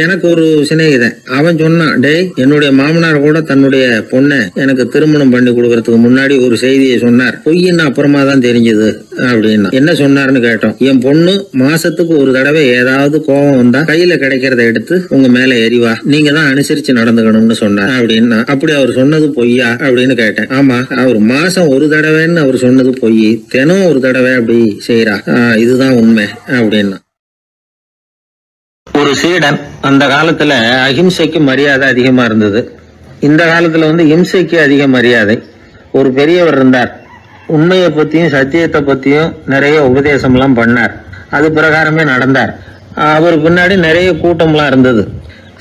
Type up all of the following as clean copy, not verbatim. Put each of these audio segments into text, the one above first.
எனக்கு ஒரு சிநேகிதன் அவன் சொன்னான், டேய் என்னுடைய மாமனார் கூட தன்னுடைய பொண்ணை எனக்கு திருமணம் பண்ணி கொடுக்கறதுக்கு முன்னாடி ஒரு செய்தியை சொன்னார். பொய்ன்னு அப்புறமா தான் தெரிஞ்சது அப்படின்னா. என்ன சொன்னார்னு கேட்டோம். என் பொண்ணு மாசத்துக்கு ஒரு தடவை ஏதாவது கோபம் வந்தா கையில கிடைக்கிறத எடுத்து உங்க மேல எரிவா, நீங்க தான் அனுசரிச்சு நடந்துக்கணும்னு சொன்னார் அப்படின்னா. அப்படி அவர் சொன்னது பொய்யா அப்படின்னு கேட்டேன். ஆமா, அவர் மாசம் ஒரு தடவைன்னு அவர் சொன்னது பொய், தினம் ஒரு தடவை அப்படி செய்யறா, இதுதான் உண்மை அப்படின்னா. ஒரு சீடன் அந்த காலத்துல அஹிம்சைக்கு மரியாதை அதிகமா இருந்தது. இந்த காலத்துல இம்சைக்கு அதிக மரியாதை. ஒரு பெரியவர் இருந்தார். உண்மையை பத்தியும் சத்தியத்தை பத்தியும் நிறைய உபதேசம் எல்லாம் பண்ணார். அது பிரகாரமே நடந்தார். அவர் பின்னாடி நிறைய கூட்டம்லாம் இருந்தது.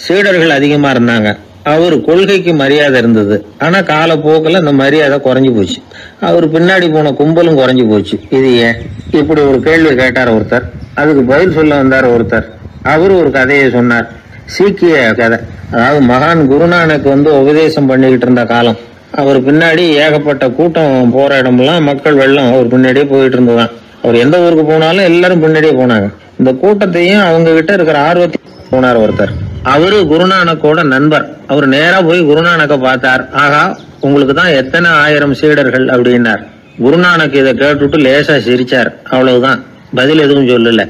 சீடர்கள் அதிகமா இருந்தாங்க. அவர் கொள்கைக்கு மரியாதை இருந்தது. ஆனா காலப்போக்கில் அந்த மரியாதை குறைஞ்சு போச்சு. அவர் பின்னாடி போன கும்பலும் குறைஞ்சு போச்சு. இது ஏன்? இப்படி ஒரு கேள்வி கேட்டார் ஒருத்தர். அதுக்கு பதில் சொல்ல வந்தார் ஒருத்தர். அவரு ஒரு கதையை சொன்னார். சீக்கிய கதை. அதாவது மகான் குருநானக் உபதேசம் பண்ணிக்கிட்டு இருந்த காலம். அவர் பின்னாடி ஏகப்பட்ட கூட்டம் போற இடமெல்லாம் மக்கள் வெள்ளம் அவர் பின்னாடியே போயிட்டு இருந்ததுதான். அவர் எந்த ஊருக்கு போனாலும் எல்லாரும் பின்னாடியே போனாங்க. இந்த கூட்டத்தையும் அவங்க கிட்ட இருக்கிற ஆர்வத்தையும் போனார் ஒருத்தர். அவரு குருநானக்கோட நண்பர். அவர் நேரா போய் குருநானக்க பார்த்தார். ஆகா, உங்களுக்கு தான் எத்தனை ஆயிரம் சீடர்கள் அப்படின்னார். குருநானக் இதை கேட்டுட்டு லேசா சிரிச்சார். அவ்வளவுதான், பதில் எதுவும் சொல்லல.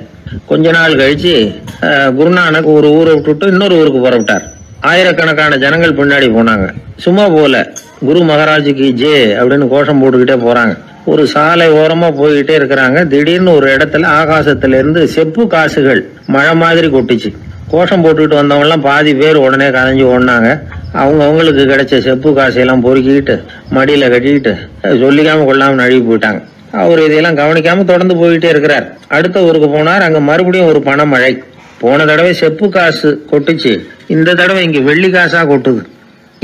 கொஞ்ச நாள் கழிச்சு குருநானக் ஒரு ஊரை விட்டுட்டு இன்னொரு ஊருக்கு புறப்பட்டார். ஆயிரக்கணக்கான ஜனங்கள் பின்னாடி போனாங்க. சும்மா போல, குரு மகாராஜுக்கு ஜே அப்படின்னு கோஷம் போட்டுக்கிட்டே போறாங்க. ஒரு சாலை ஓரமா போய்கிட்டே இருக்கிறாங்க. திடீர்னு ஒரு இடத்துல ஆகாசத்துல இருந்து செப்பு காசுகள் மழை மாதிரி கொட்டுச்சு. கோஷம் போட்டுக்கிட்டு வந்தவங்க எல்லாம் பாதி பேர் உடனே கதைஞ்சு ஓடினாங்க. அவங்களுக்கு கிடைச்ச செப்பு காசையெல்லாம் பொறுக்கிக்கிட்டு மடியில கட்டிக்கிட்டு சொல்லிக்காம கொள்ளாம நழுவி போயிட்டாங்க. அவர் இதையெல்லாம் கவனிக்காம தொடர்ந்து போயிட்டே இருக்கிறார். அடுத்த ஊருக்கு போனார். அங்க மறுபடியும் ஒரு பணமழை. போன தடவை செப்பு காசு கொட்டுச்சு, இந்த தடவை இங்க வெள்ளி காசா கொட்டுது.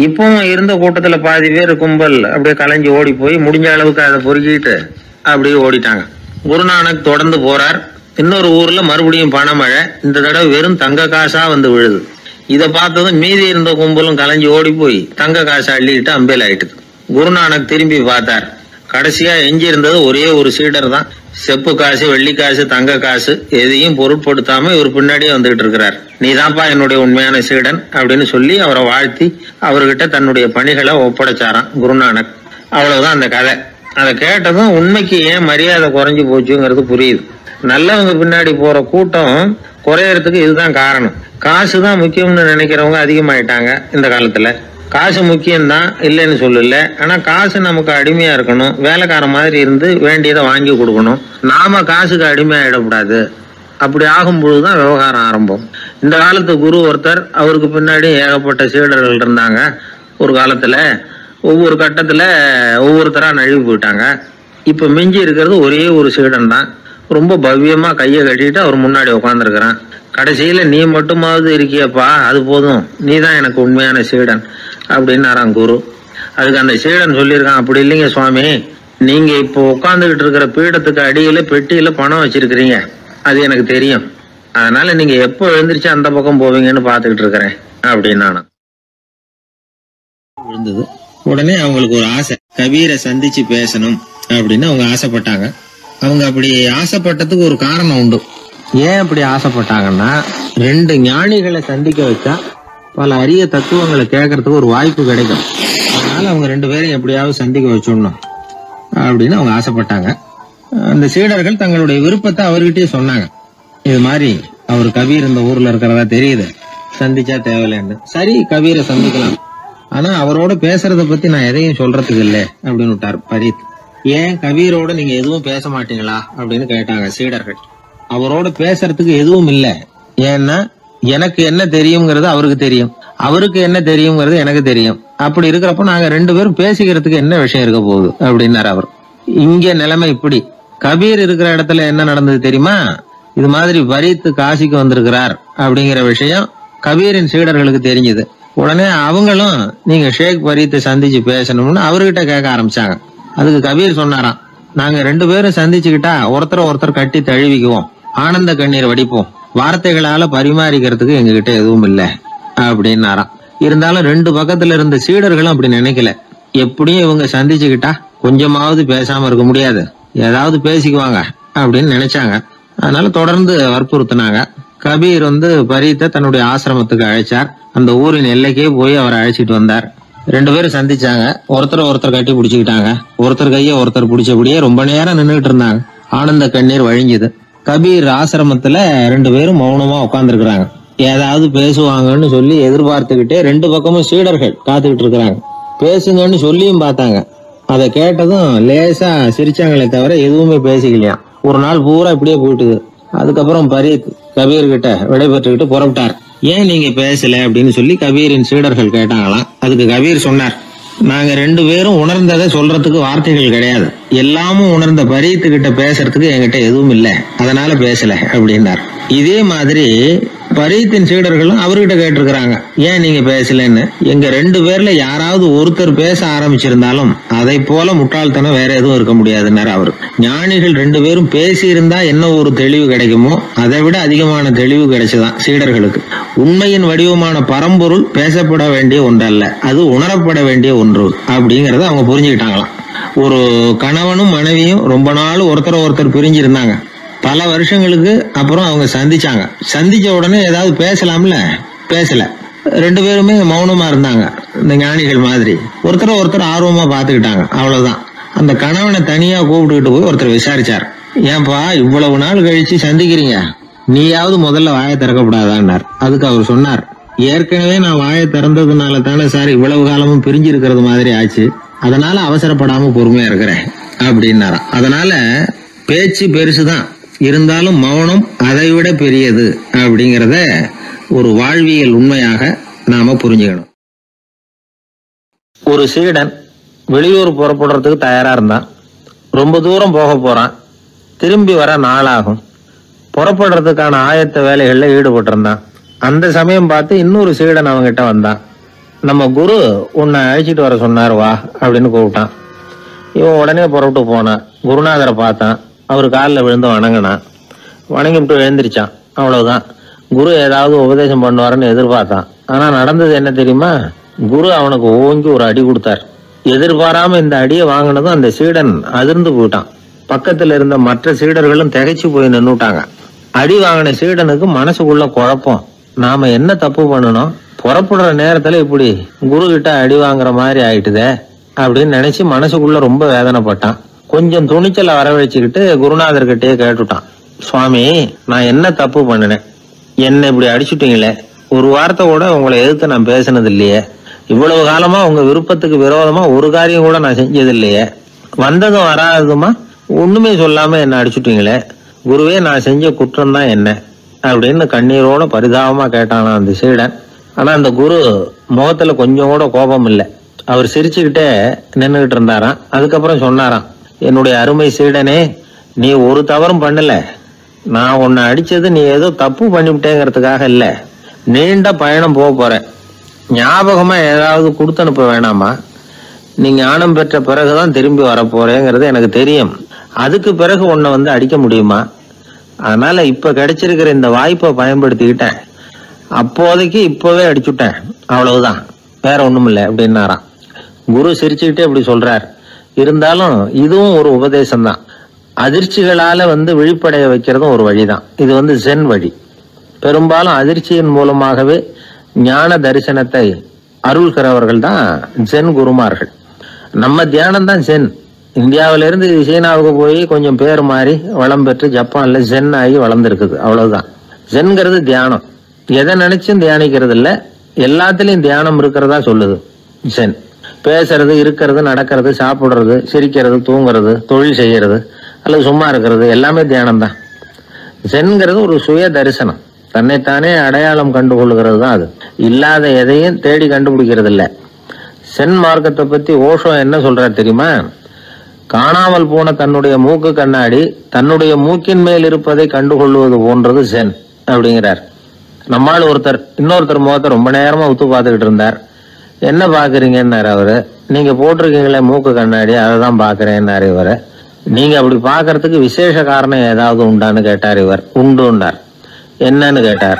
இப்பவும் இருந்த கூட்டத்துல பாதி பேர் கும்பல் அப்படியே கலைஞ்சு ஓடி போய் முடிஞ்ச அளவுக்கு அதை பொறுக்கிட்டு அப்படியே ஓடிட்டாங்க. குருநானக் தொடர்ந்து போறார். இன்னொரு ஊர்ல மறுபடியும் பணமழை. இந்த தடவை வெறும் தங்க காசா விழுது. இதை பார்த்ததும் மீதி இருந்த கும்பலும் கலைஞ்சு ஓடி போய் தங்க காசை அள்ளிட்டு அம்பேல் ஆயிட்டுது. குருநானக் திரும்பி பார்த்தார். கடைசியா எஞ்சி இருந்தது ஒரே ஒரு சீடர் தான். செப்பு காசு, வெள்ளி காசு, தங்க காசு எதையும் பொருட்படுத்தாம இவர் பின்னாடியே வந்துகிட்டு இருக்கிறார். நீதான்ப்பா என்னுடைய உண்மையான சீடன் அப்படின்னு சொல்லி அவரை வாழ்த்தி அவர்கிட்ட தன்னுடைய பணிகளை ஒப்படைச்சாராம் குருநானக். அவ்வளவுதான் அந்த கதை. அதை கேட்டதும் உண்மைக்கு ஏன் மரியாதை குறைஞ்சு போச்சுங்கிறது புரியுது. நல்லவங்க பின்னாடி போற கூட்டம் குறையறதுக்கு இதுதான் காரணம். காசு தான் முக்கியம்னு நினைக்கிறவங்க அதிகமாயிட்டாங்க இந்த காலத்துல. காசு முக்கியம்தான், இல்லைன்னு சொல்லல. ஆனா காசு நமக்கு அடிமையா இருக்கணும். வேலைக்கார மாதிரி இருந்து வேண்டியதை வாங்கி கொடுக்கணும். நாம காசுக்கு அடிமையாயிடக்கூடாது. அப்படி ஆகும் பொழுதுதான் விவகாரம் ஆரம்பம். இந்த காலத்து குரு ஒருத்தர், அவருக்கு பின்னாடி ஏகப்பட்ட சீடர்கள் இருந்தாங்க. ஒரு காலத்துல ஒவ்வொரு கட்டத்துல ஒவ்வொருத்தரா நழுவி போயிட்டாங்க. இப்ப மிஞ்சி இருக்கிறது ஒரே ஒரு சீடன் தான். ரொம்ப பவ்யமா கையை கட்டிட்டு அவர் முன்னாடி உட்காந்துருக்கிறான். கடைசியில நீ மட்டுமாவது இருக்கியப்பா, அது போதும், நீ தான் எனக்கு உண்மையான சீடன் அப்படின்னாராம் குரு. அதுக்கு அந்த சீடன் சொல்லியிருக்கான், அப்படி இல்லைங்க சுவாமி, நீங்க இப்போ உட்காந்துக்கிட்டு இருக்கிற பீடத்துக்கு அடியில பெட்டியில பணம் வச்சிருக்கிறீங்க, அது எனக்கு தெரியும். அதனால நீங்க எப்போ எழுந்திரிச்சு அந்த பக்கம் போவீங்கன்னு பாத்துக்கிட்டு இருக்கிறேன் அப்படின்னா விழுந்தது. உடனே அவங்களுக்கு ஒரு ஆசை, கபீரை சந்திச்சு பேசணும் அப்படின்னு அவங்க ஆசைப்பட்டாங்க. அவங்க அப்படி ஆசைப்பட்டதுக்கு ஒரு காரணம் உண்டு. ஏன் அப்படி ஆசைப்பட்டாங்கன்னா, ரெண்டு ஞானிகளை சந்திக்க வச்சா பல அரிய தத்துவங்களை கேட்கறதுக்கு ஒரு வாய்ப்பு கிடைக்கும். அதனால அவங்க ரெண்டு பேரும் எப்படியாவது சந்திக்க வச்சிடணும் அப்படின்னு அவங்க ஆசைப்பட்டாங்க. அந்த சீடர்கள் தங்களுடைய விருப்பத்தை அவர்கிட்டயே சொன்னாங்க. இது மாதிரி அவர் கபீர் இந்த ஊர்ல இருக்கிறதா தெரியுது, சந்திச்சா தேவையில்லைன்னு. சரி, கபீரை சந்திக்கலாம், ஆனா அவரோட பேசுறத பத்தி நான் எதையும் சொல்றதுக்கு இல்லை அப்படின்னு விட்டார் பரீத். ஏன் கபீரோட நீங்க எதுவும் பேச மாட்டீங்களா அப்படின்னு கேட்டாங்க சீடர்கள். அவரோட பேசுறதுக்கு எதுவும் இல்லை. ஏன்னா எனக்கு என்ன தெரியுங்கிறது அவருக்கு தெரியும், அவருக்கு என்ன தெரியுங்கிறது எனக்கு தெரியும். அப்படி இருக்கிறப்ப நாங்க ரெண்டு பேரும் பேசிக்கிறதுக்கு என்ன விஷயம் இருக்க போகுது அப்படின்னாரு அவர். இங்க நிலைமை இப்படி. கபீர் இருக்கிற இடத்துல என்ன நடந்தது தெரியுமா? இது மாதிரி பரீத் காசிக்கு வந்திருக்கிறார் அப்படிங்கிற விஷயம் கபீரின் சீடர்களுக்கு தெரிஞ்சது. உடனே அவங்களும் நீங்க ஷேக் பரீத்தை சந்திச்சு பேசணும்னு அவர்கிட்ட கேட்க ஆரம்பிச்சாங்க. அதுக்கு கபீர் சொன்னாராம், நாங்க ரெண்டு பேரும் சந்திச்சுக்கிட்டா ஒருத்தர் கட்டி தழுவிக்குவோம், ஆனந்த கண்ணீர் வடிப்போம், வார்த்தைகளால பரிமாறிக்கிறதுக்கு எங்ககிட்ட எதுவும் இல்லை அப்படின்னாராம். இருந்தாலும் ரெண்டு பக்கத்துல இருந்த சீடர்களும் அப்படி நினைக்கல. எப்படியும் இவங்க சந்திச்சுக்கிட்டா கொஞ்சமாவது பேசாம இருக்க முடியாது, ஏதாவது பேசிக்குவாங்க அப்படின்னு நினைச்சாங்க. அதனால தொடர்ந்து வற்புறுத்தினாங்க. கபீர் பரீத்தை தன்னுடைய ஆசிரமத்துக்கு அழைச்சார். அந்த ஊரின் எல்லைக்கே போய் அவரை அழைச்சிட்டு வந்தார். 2 பேரும் சந்திச்சாங்க. ஒருத்தர் கட்டி பிடிச்சுக்கிட்டாங்க. ஒருத்தர் கைய ஒருத்தர் பிடிச்சபடியே ரொம்ப நேரம் நின்றுட்டு இருந்தாங்க. ஆனந்த கண்ணீர் வழிஞ்சுது. கபீர் ஆசிரமத்துல 2 பேரும் மௌனமா உட்கார்ந்துருக்காங்க. ஏதாவது பேசுவாங்கன்னு சொல்லி எதிர்பார்த்துக்கிட்டே 2 பக்கமும் சீடர்கள் காத்துக்கிட்டு இருக்கிறாங்க. பேசுங்கன்னு சொல்லியும் பார்த்தாங்க. அதை கேட்டதும் லேசா சிரிச்சாங்களே தவிர எதுவுமே பேசிக்கலையாம். ஒரு நாள் பூரா இப்படியே போயிட்டுது. அதுக்கப்புறம் பரீத் கபீர் கிட்ட விடைபெற்றுக்கிட்டு புறப்பட்டார். ஏன் நீங்க பேசல அப்படின்னு சொல்லி கபீரின் சீடர்கள் கேட்டாங்களாம். அதுக்கு கபீர் சொன்னார், நாங்க 2 பேரும் உணர்ந்ததை சொல்றதுக்கு வார்த்தைகள் கிடையாது. எல்லாமும் உணர்ந்த பரீத்து கிட்ட பேசுறதுக்கு என்கிட்ட எதுவும் இல்லை, அதனால பேசல அப்படின்னார். இதே மாதிரி பரீத்தின் சீடர்களும் அவர்கிட்ட கேட்டிருக்கிறாங்க, ஏன் நீங்க பேசலன்னு. எங்க 2 பேர்ல யாராவது ஒருத்தர் பேச ஆரம்பிச்சிருந்தாலும் அதை போல முட்டாள்தனம் வேற எதுவும் இருக்க முடியாதுன்னாரு அவரு. ஞானிகள் 2 பேரும் பேசி இருந்தா என்ன ஒரு தெளிவு கிடைக்குமோ அதை விட அதிகமான தெளிவு கிடைச்சுதான் சீடர்களுக்கு. உண்மையின் வடிவமான பரம்பொருள் பேசப்பட வேண்டிய ஒன்றல்ல, அது உணரப்பட வேண்டிய ஒன்று அப்படிங்கறத அவங்க புரிஞ்சுக்கிட்டாங்களாம். ஒரு கணவனும் மனைவியும் ரொம்ப நாள் ஒருத்தர் பிரிஞ்சிருந்தாங்க. பல வருஷங்களுக்கு அப்புறம் அவங்க சந்திச்சாங்க. சந்திச்ச உடனே ஏதாவது பேசலாம்ல, பேசல. 2 பேருமே மௌனமா இருந்தாங்க. இந்த ஞானிகள் மாதிரி ஒருத்தர் ஆர்வமா பாத்துக்கிட்டாங்க, அவ்வளவுதான். அந்த கணவனை தனியா கூப்பிட்டுக்கிட்டு போய் ஒருத்தர் விசாரிச்சார். ஏன்பா இவ்வளவு நாள் கழிச்சு சந்திக்கிறீங்க, நீயாவது முதல்ல வாயை திறக்கப்படாதான்னார். அதுக்கு அவர் சொன்னார், ஏற்கனவே நான் வாயை திறந்ததுனால தானே சார் இவ்வளவு காலமும் பிரிஞ்சு இருக்கிறது மாதிரி ஆச்சு, அதனால அவசரப்படாம பொறுமையா இருக்கிறேன் அப்படின்னாராம். அதனால பேச்சு பெருசுதான், இருந்தாலும் மௌனம் அதை விட பெரியது அப்படிங்கறத ஒரு வாழ்வியல் உண்மையாக நாம புரிஞ்சுக்கணும். ஒரு சீடன் வெளியூர் புறப்படுறதுக்கு தயாரா இருந்தான். ரொம்ப தூரம் போக போறான். திரும்பி வர நாளாகும். புறப்படுறதுக்கான ஆயத்த வேலைகள்ல ஈடுபட்டு இருந்தான். அந்த சமயம் பார்த்து இன்னொரு சீடன் அவங்கிட்ட வந்தான். நம்ம குரு உன்னை அழைச்சிட்டு வர சொன்னார், வா அப்படின்னு கூப்பிட்டான். இவன் உடனே புறப்பட்டு போனான். குருநாதரை பார்த்தான். அவர் காலில் விழுந்து வணங்கினான். வணங்கிவிட்டு எழுந்திரிச்சான். அவ்வளவுதான். குரு ஏதாவது உபதேசம் பண்ணுவாருன்னு எதிர்பார்த்தான். ஆனா நடந்தது என்ன தெரியுமா? குரு அவனுக்கு ஓங்கி ஒரு அடி கொடுத்தார். எதிர்பாராம இந்த அடியை வாங்கினதும் அந்த சீடன் அதிர்ந்து போயிட்டான். பக்கத்துல இருந்த மற்ற சீடர்களும் திகைச்சு போய் நின்னுட்டாங்க. அடி வாங்கின சீடனுக்கு மனசுக்குள்ள குழப்பம். நாம என்ன தப்பு பண்ணணும், புறப்படுற நேரத்துல இப்படி குரு கிட்ட அடி வாங்குற மாதிரி ஆயிட்டுதே அப்படின்னு நினைச்சு மனசுக்குள்ள ரொம்ப வேதனைப்பட்டான். கொஞ்சம் துணிச்சலை வரவழைச்சுக்கிட்டு குருநாதர்கிட்டயே கேட்டுட்டான், சுவாமி நான் என்ன தப்பு பண்ணினேன், என்ன இப்படி அடிச்சுட்டீங்களே, ஒரு வார்த்தை கூட உங்களை எதிர்த்து நான் பேசினது இல்லையே, இவ்வளவு காலமா உங்க விருப்பத்துக்கு விரோதமா ஒரு காரியம் கூட நான் செஞ்சது இல்லையே, வந்ததும் வராததுமா ஒண்ணுமே சொல்லாம என்ன அடிச்சுட்டீங்களே, குருவே நான் செஞ்ச குற்றம் தான் என்ன அப்படின்னு கண்ணீரோட பரிதாபமா கேட்டானா அந்த சீடன். ஆனா அந்த குரு முகத்துல கொஞ்சம் கூட கோபம் இல்லை. அவர் சிரிச்சுக்கிட்டே நின்றுகிட்டு இருந்தாராம். அதுக்கப்புறம் சொன்னாராம், என்னுடைய அருமை சீடனே, நீ ஒரு தவறும் பண்ணல. நான் உன்னை அடிச்சது நீ ஏதோ தப்பு பண்ணிவிட்டேங்கிறதுக்காக இல்ல, நீண்ட பயணம் போக போறேன், ஞாபகமா ஏதாவது கொடுத்து அனுப்ப வேணாமா, நீ ஞானம் பெற்ற பிறகுதான் திரும்பி வரப்போறேங்கிறது எனக்கு தெரியும், அதுக்கு பிறகு உன்னை அடிக்க முடியுமா, அதனால இப்ப கிடைச்சிருக்கிற இந்த வாய்ப்பை பயன்படுத்திக்கிட்டேன், அப்போதைக்கு இப்பவே அடிச்சுட்டேன், அவ்வளவுதான், வேற ஒண்ணும் இல்லை அப்படின்னாராம். குரு சிரிச்சுக்கிட்டே இப்படி சொல்றார். இருந்தாலும் இதுவும் ஒரு உபதேசம் தான். அதிர்ச்சிகளால விழிப்படைய வைக்கிறதும் ஒரு வழிதான். இது ஜென் வழி. பெரும்பாலும் அதிர்ச்சியின் மூலமாகவே ஞான தரிசனத்தை அருள்கிறவர்கள் தான் ஜென் குருமார்கள். நம்ம தியானம் தான் ஜென். இந்தியாவிலிருந்து சீனாவுக்கு போய் கொஞ்சம் பேர் மாறி வளம் பெற்று ஜப்பான்ல ஜென் ஆகி வளர்ந்துருக்குது, அவ்வளவுதான். ஜென்கிறது தியானம். எதை நினைச்சும் தியானிக்கிறது இல்ல, எல்லாத்திலையும் தியானம் இருக்கிறதா சொல்லுது ஜென். பேசுறது, இருக்கிறது, நடக்கிறது, சாப்பிடுறது, சிரிக்கிறது, தூங்குறது, தொழில் செய்யறது அல்லது சும்மா இருக்கிறது எல்லாமே தியானம் தான். ஜென்கிறது ஒரு சுய தரிசனம், தன்னைத்தானே அடையாளம் கண்டுகொள்கிறது தான். அது இல்லாத எதையும் தேடி கண்டுபிடிக்கிறது இல்ல. சென் மார்க்கத்தை பத்தி ஓஷோ என்ன சொல்றாரு தெரியுமா? காணாமல் போன தன்னுடைய மூக்கு கண்ணாடி தன்னுடைய மூக்கின் மேல் இருப்பதை கண்டுகொள்வது போன்றது சென் அப்படிங்கிறார். நம்மால் ஒருத்தர் இன்னொருத்தர் முகத்தை ரொம்ப நேரமா உத்து பார்த்துக்கிட்டு இருந்தார். என்ன பாக்குறீங்கன்னாரு அவரு. நீங்க போட்டிருக்கீங்களே மூக்கு கண்ணாடி, அதை தான் பாக்குறேன்னாரு இவரு. நீங்க அப்படி பாக்குறதுக்கு விசேஷ காரணம் ஏதாவது உண்டான்னு கேட்டார் இவர். உண்டுன்னார். என்னன்னு கேட்டார்.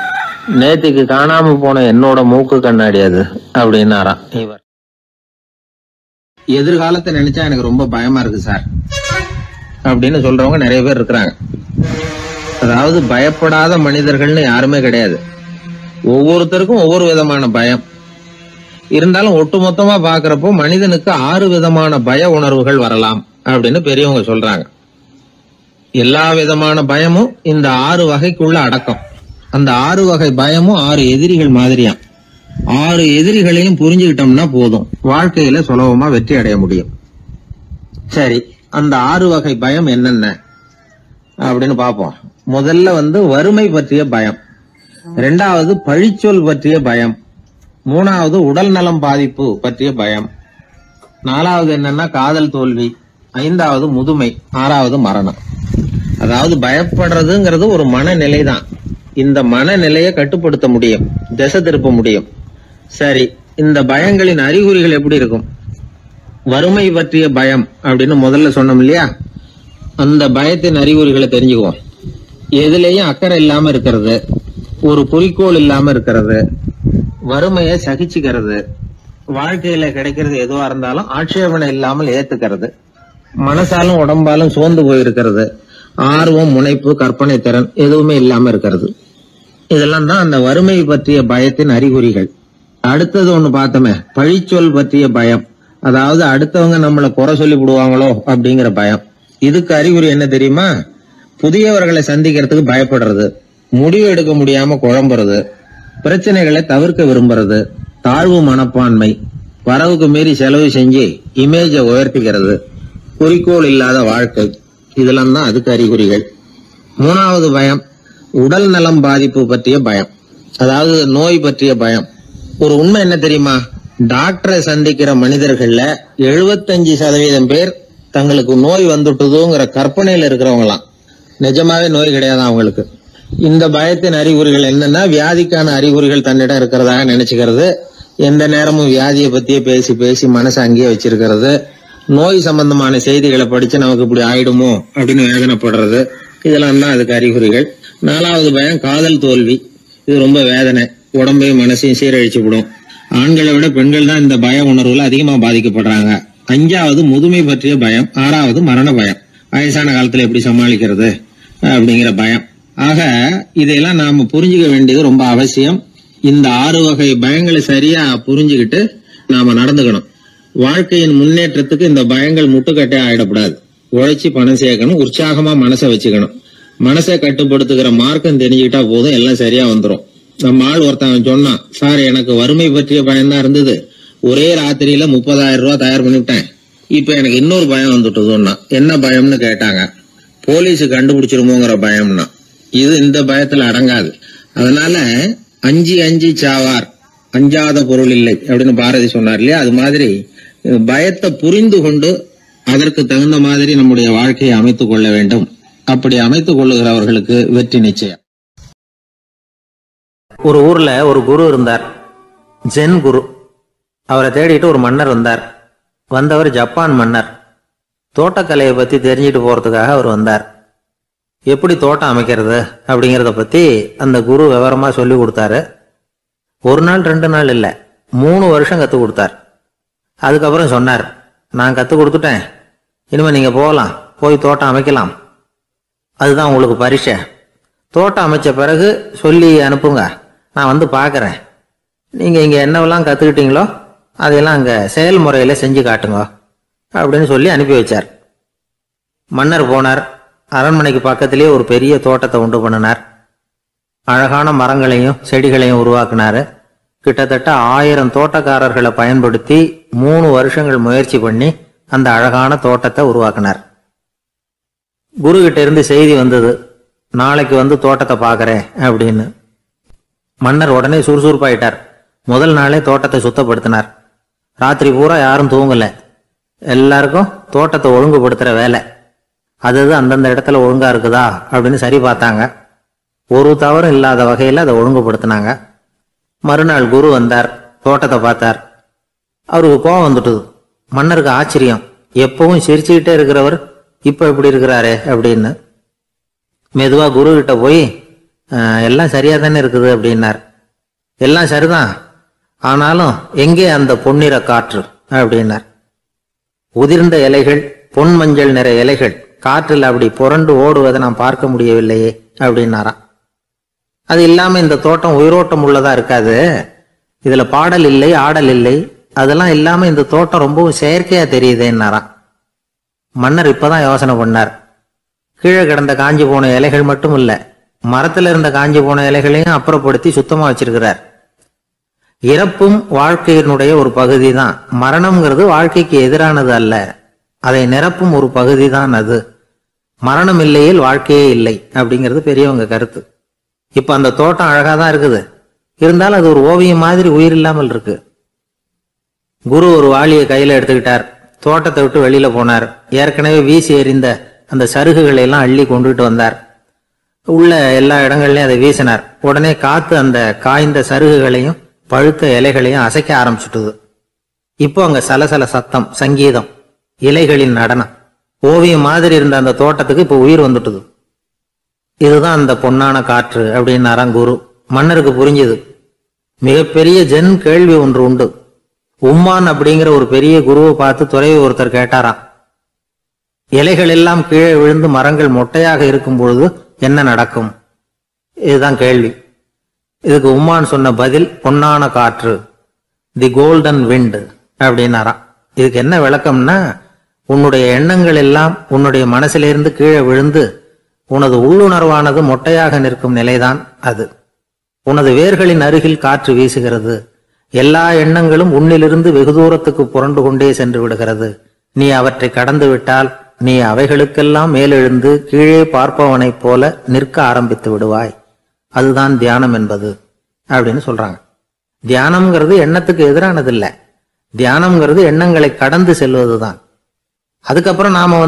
நேத்திக்கு காணாம போன என்னோட மூக்கு கண்ணாடி அது அப்படின்னாராம் இவர். எதிர்காலத்தை நினைச்சா எனக்கு ரொம்ப பயமா இருக்கு சார் அப்படின்னு சொல்றவங்க நிறைய பேர் இருக்கிறாங்க. அதாவது பயப்படாத மனிதர்கள்னு யாருமே கிடையாது. ஒவ்வொருத்தருக்கும் ஒவ்வொரு விதமான பயம் இருந்தாலும் ஒட்டுமொத்தமா பாக்குறப்போ மனிதனுக்கு 6 விதமான பய உணர்வுகள் வரலாம் அப்படின்னு பெரியவங்க சொல்றாங்க. எல்லா விதமான பயமும் இந்த 6 வகைக்குள்ள அடக்கம். அந்த 6 வகை பயமும் 6 எதிரிகள் மாதிரியாம். 6 எதிரிகளையும் புரிஞ்சுக்கிட்டோம்னா போதும், வாழ்க்கையில சுலபமா வெற்றி அடைய முடியும். சரி, அந்த 6 வகை பயம் என்னென்ன அப்படின்னு பாப்போம். முதல்ல வறுமை பற்றிய பயம், 2வது பழிச்சொல் பற்றிய பயம், 3வது உடல் நலம் பாதிப்பு பற்றிய பயம், 4வது என்னன்னா காதல் தோல்வி, 5வது முதுமை, 6வது மரணம். அதாவது பயப்படுறதுங்கிறது ஒரு மனநிலை தான். இந்த மனநிலையை கட்டுப்படுத்த முடியும், திசை திருப்ப முடியும். சரி, இந்த பயங்களின் அறிகுறிகள் எப்படி இருக்கும்? வறுமை பற்றிய பயம் அப்படின்னு முதல்ல சொன்னோம் இல்லையா, அந்த பயத்தின் அறிகுறிகளை தெரிஞ்சுக்குவோம். எதுலேயும் அக்கறை இல்லாம இருக்கிறது, ஒரு குறிக்கோள் இல்லாம இருக்கிறது, வறுமையை சகிச்சுக்கிறது, வாழ்க்கையில கிடைக்கிறது எதுவா இருந்தாலும் ஆட்சேபனை இல்லாமல் ஏத்துக்கிறது, மனசாலும் உடம்பாலும் சோர்ந்து போயிருக்கிறது, ஆர்வம், முனைப்பு, கற்பனை திறன் எதுவுமே இல்லாம இருக்கிறது. இதெல்லாம் தான் அந்த வறுமை பற்றிய பயத்தின் அறிகுறிகள். அடுத்தது ஒண்ணு பார்த்தோமே, பழிச்சொல் பற்றிய பயம். அதாவது அடுத்தவங்க நம்மளை குறை சொல்லி விடுவாங்களோ அப்படிங்கிற பயம். இதுக்கு அறிகுறி என்ன தெரியுமா? புதியவர்களை சந்திக்கிறதுக்கு பயப்படுறது, முடிவு எடுக்க முடியாம குழம்புறது, பிரச்சனைகளை தவிர்க்க விரும்புறது, தாழ்வு மனப்பான்மை, வரவுக்கு மீறி செலவு செஞ்சு இமேஜை உயர்த்திக்கிறது, குறிக்கோள் இல்லாத வாழ்க்கை. இதெல்லாம் தான் அதுக்கு அறிகுறிகள். 3வது பயம் உடல் நலம் பாதிப்பு பற்றிய பயம், அதாவது நோய் பற்றிய பயம். ஒரு உண்மை என்ன தெரியுமா? டாக்டரை சந்திக்கிற மனிதர்கள்ல 75% பேர் தங்களுக்கு நோய் வந்துட்டுதுங்கிற கற்பனையில இருக்கிறவங்களாம். நிஜமாவே நோய் கிடையாது அவங்களுக்கு. இந்த பயத்தின் அறிகுறிகள் என்னன்னா, வியாதிக்கான அறிகுறிகள் தன்னிடம் இருக்கிறதாக நினைச்சுக்கிறது, எந்த நேரமும் வியாதியை பத்தியே பேசி பேசி மனசை அங்கேயே வச்சிருக்கிறது, நோய் சம்பந்தமான செய்திகளை படிச்சு நமக்கு இப்படி ஆயிடுமோ அப்படின்னு வேதனைப்படுறது. இதெல்லாம் தான் அதுக்கு அறிகுறிகள். 4வது பயம் காதல் தோல்வி. இது ரொம்ப வேதனை, உடம்பையும் மனசையும் சீரழிச்சு விடும். ஆண்களை விட பெண்கள் தான் இந்த பய உணர்வுல அதிகமா பாதிக்கப்படுறாங்க. 5வது முதுமை பற்றிய பயம். 6வது மரண பயம், வயசான காலத்துல எப்படி சமாளிக்கிறது அப்படிங்கிற பயம். ஆக இதையெல்லாம் நாம புரிஞ்சுக்க வேண்டியது ரொம்ப அவசியம். இந்த 6 வகை பயங்களை சரியா புரிஞ்சுக்கிட்டு நாம நடந்துக்கணும். வாழ்க்கையின் முன்னேற்றத்துக்கு இந்த பயங்கள் முட்டுக்கட்டே ஆயிடக்கூடாது. உழைச்சி பணம் சேர்க்கணும், உற்சாகமா மனசை வச்சுக்கணும். மனசை கட்டுப்படுத்துகிற மார்க்கம் தெரிஞ்சுக்கிட்டா போதும், எல்லாம் சரியா வந்துடும். நம்ம ஆள் ஒருத்தன் சொன்னான், சார் எனக்கு வறுமை பற்றிய பயம் தான் இருந்தது, ஒரே ராத்திரியில 30,000 ரூபாய் தயார் பண்ணிவிட்டேன், இப்ப எனக்கு இன்னொரு பயம் வந்துட்டுதுன்னா. என்ன பயம்னு கேட்டாங்க. போலீஸ் கண்டுபிடிச்சிருமோங்கிற பயம்னா. இது இந்த பயத்துல அடங்காது. அதனால அஞ்சி சாவார், அஞ்சாத பொருள் இல்லை அப்படின்னு பாரதி சொன்னார் இல்லையா, அது மாதிரி பயத்தை புரிந்து கொண்டு அதற்கு தகுந்த மாதிரி நம்முடைய வாழ்க்கையை அமைத்துக் கொள்ள வேண்டும். அப்படி அமைத்துக் கொள்ளுகிறவர்களுக்கு வெற்றி நிச்சயம். ஒரு ஊர்ல ஒரு குரு இருந்தார், ஜென் குரு. அவரை தேடிட்டு ஒரு மன்னர் வந்தார். வந்தவர் ஜப்பான் மன்னர். தோட்டக்கலையை பத்தி தெரிஞ்சுட்டு போறதுக்காக அவர் வந்தார். எப்படி தோட்டம் அமைக்கிறது அப்படிங்கறத பத்தி அந்த குரு விவரமா சொல்லி கொடுத்தாரு. 1 நாள் 2 நாள் இல்ல, 3 வருஷம் கத்து கொடுத்தார். அதுக்கப்புறம் சொன்னார், நான் கத்து கொடுத்துட்டேன், இனிமே நீங்க போகலாம், போய் தோட்டம் அமைக்கலாம், அதுதான் உங்களுக்கு பரிசை. தோட்டம் அமைச்ச பிறகு சொல்லி அனுப்புங்க, நான் வந்து பார்க்கறேன். நீங்க இங்க என்னவெல்லாம் கத்துக்கிட்டீங்களோ அதையெல்லாம் அங்க செயல்முறையில செஞ்சு காட்டுங்க அப்படின்னு சொல்லி அனுப்பி வச்சார். மன்னர் போனார். அரண்மனைக்கு பக்கத்திலேயே ஒரு பெரிய தோட்டத்தை உண்டு பண்ணினார். அழகான மரங்களையும் செடிகளையும் உருவாக்கினாரு. கிட்டத்தட்ட 1000 தோட்டக்காரர்களை பயன்படுத்தி 3 வருஷங்கள் முயற்சி பண்ணி அந்த அழகான தோட்டத்தை உருவாக்கினார். குரு கிட்ட இருந்து செய்தி வந்தது, நாளைக்கு வந்து தோட்டத்தை பார்க்கறேன் அப்படின்னு. மன்னர் உடனே சுறுசுறுப்பாயிட்டார். முதல் நாளே தோட்டத்தை சுத்தப்படுத்தினார். ராத்திரி பூரா யாரும் தூங்கல. எல்லாருக்கும் தோட்டத்தை ஒழுங்குபடுத்துற வேலை. அது அந்தந்த இடத்துல ஒழுங்கா இருக்குதா அப்படின்னு சரி பார்த்தாங்க. ஒரு தவறும் இல்லாத வகையில அதை ஒழுங்குபடுத்தினாங்க. மறுநாள் குரு வந்தார், தோட்டத்தை பார்த்தார். அவருக்கு கோபம் வந்துட்டுது. மன்னருக்கு ஆச்சரியம், எப்பவும் சிரிச்சுக்கிட்டே இருக்கிறவர் இப்ப எப்படி இருக்கிறாரே அப்படின்னு. மெதுவா குரு கிட்ட போய், எல்லாம் சரியா தானே இருக்குது அப்படின்னார். எல்லாம் சரிதான், ஆனாலும் எங்கே அந்த பொன்னிற காற்று அப்படின்னார். உதிர்ந்த இலைகள், பொன் மஞ்சள் நிற இலைகள் காற்றில் அப்படி புரண்டு ஓடுவதை நான் பார்க்க முடியவில்லையே அப்படின்னாராம். அது இல்லாம இந்த தோட்டம் உயிரோட்டம் உள்ளதா இருக்காது, இதுல பாடல் இல்லை, ஆடல் இல்லை, அதெல்லாம் இல்லாம இந்த தோட்டம் ரொம்பவும் செயற்கையா தெரியுதுன்னாராம். மன்னர் இப்பதான் யோசனை பண்ணார். கீழே கிடந்த காஞ்சி போன இலைகள் மட்டும் இல்ல, மரத்துல இருந்த காஞ்சி போன இலைகளையும் அப்புறப்படுத்தி சுத்தமா வச்சிருக்கிறார். இறப்பும் வாழ்க்கையினுடைய ஒரு பகுதி தான். மரணம்ங்கிறது வாழ்க்கைக்கு எதிரானது அல்ல, அதை நிரப்பும் ஒரு பகுதி தான் அது. மரணம் இல்லையில் வாழ்க்கையே இல்லை அப்படிங்கிறது பெரியவங்க கருத்து. இப்ப அந்த தோட்டம் அழகாதான் இருக்குது, இருந்தாலும் அது ஒரு ஓவியம் மாதிரி உயிர் இல்லாமல் இருக்கு. குரு ஒரு வாளியை கையில எடுத்துக்கிட்டார், தோட்டத்தை விட்டு வெளியில போனார். ஏற்கனவே வீசி எறிந்த அந்த சருகுகளை எல்லாம் அள்ளி கொண்டுட்டு வந்தார். உள்ள எல்லா இடங்கள்லயும் அதை வீசினார். உடனே காத்து அந்த காய்ந்த சருகுகளையும் பழுத்த இலைகளையும் அசைக்க ஆரம்பிச்சுட்டுது. இப்போ அங்க சலசல சத்தம், சங்கீதம், இலைகளின் நடனம், ஓவியம் மாதிரி இருந்த அந்த தோட்டத்துக்கு இப்போ உயிர் வந்துட்டுது. இதுதான் அந்த பொன்னான காற்று அப்படின்னாராம் குரு. மன்னருக்கு புரிஞ்சுது. மிகப்பெரிய ஜென் கேள்வி ஒன்று உண்டு. உம்மான் அப்படிங்கிற ஒரு பெரிய குருவை பார்த்து துறவி ஒருத்தர் கேட்டாராம், இலைகள் எல்லாம் கீழே விழுந்து மரங்கள் மொட்டையாக இருக்கும் பொழுது என்ன நடக்கும்? இதுதான் கேள்வி. இதுக்கு உம்மான் சொன்ன பதில் பொன்னான காற்று, தி கோல்டன் விண்ட் அப்படின்னாராம். இதுக்கு என்ன விளக்கம்னா, உன்னுடைய எண்ணங்கள் எல்லாம் உன்னுடைய மனசிலிருந்து கீழே விழுந்து உனது உள்ளுணர்வானது மொட்டையாக நிற்கும் நிலைதான் அது. உனது வேர்களின் அருகில் காற்று வீசுகிறது. எல்லா எண்ணங்களும் உன்னிலிருந்து வெகு தூரத்துக்கு புரண்டு கொண்டே சென்று விடுகிறது. நீ அவற்றை கடந்து விட்டால் நீ அவைகளுக்கெல்லாம் மேலெழுந்து கீழே பார்ப்பவனைப் போல நிற்க ஆரம்பித்து விடுவாய். அதுதான் தியானம் என்பது அப்படின்னு சொல்றாங்க. தியானம்ங்கிறது எண்ணத்துக்கு எதிரானது இல்ல, தியானம்ங்கிறது எண்ணங்களை கடந்து செல்வதுதான். அதுக்கப்புறம் நாம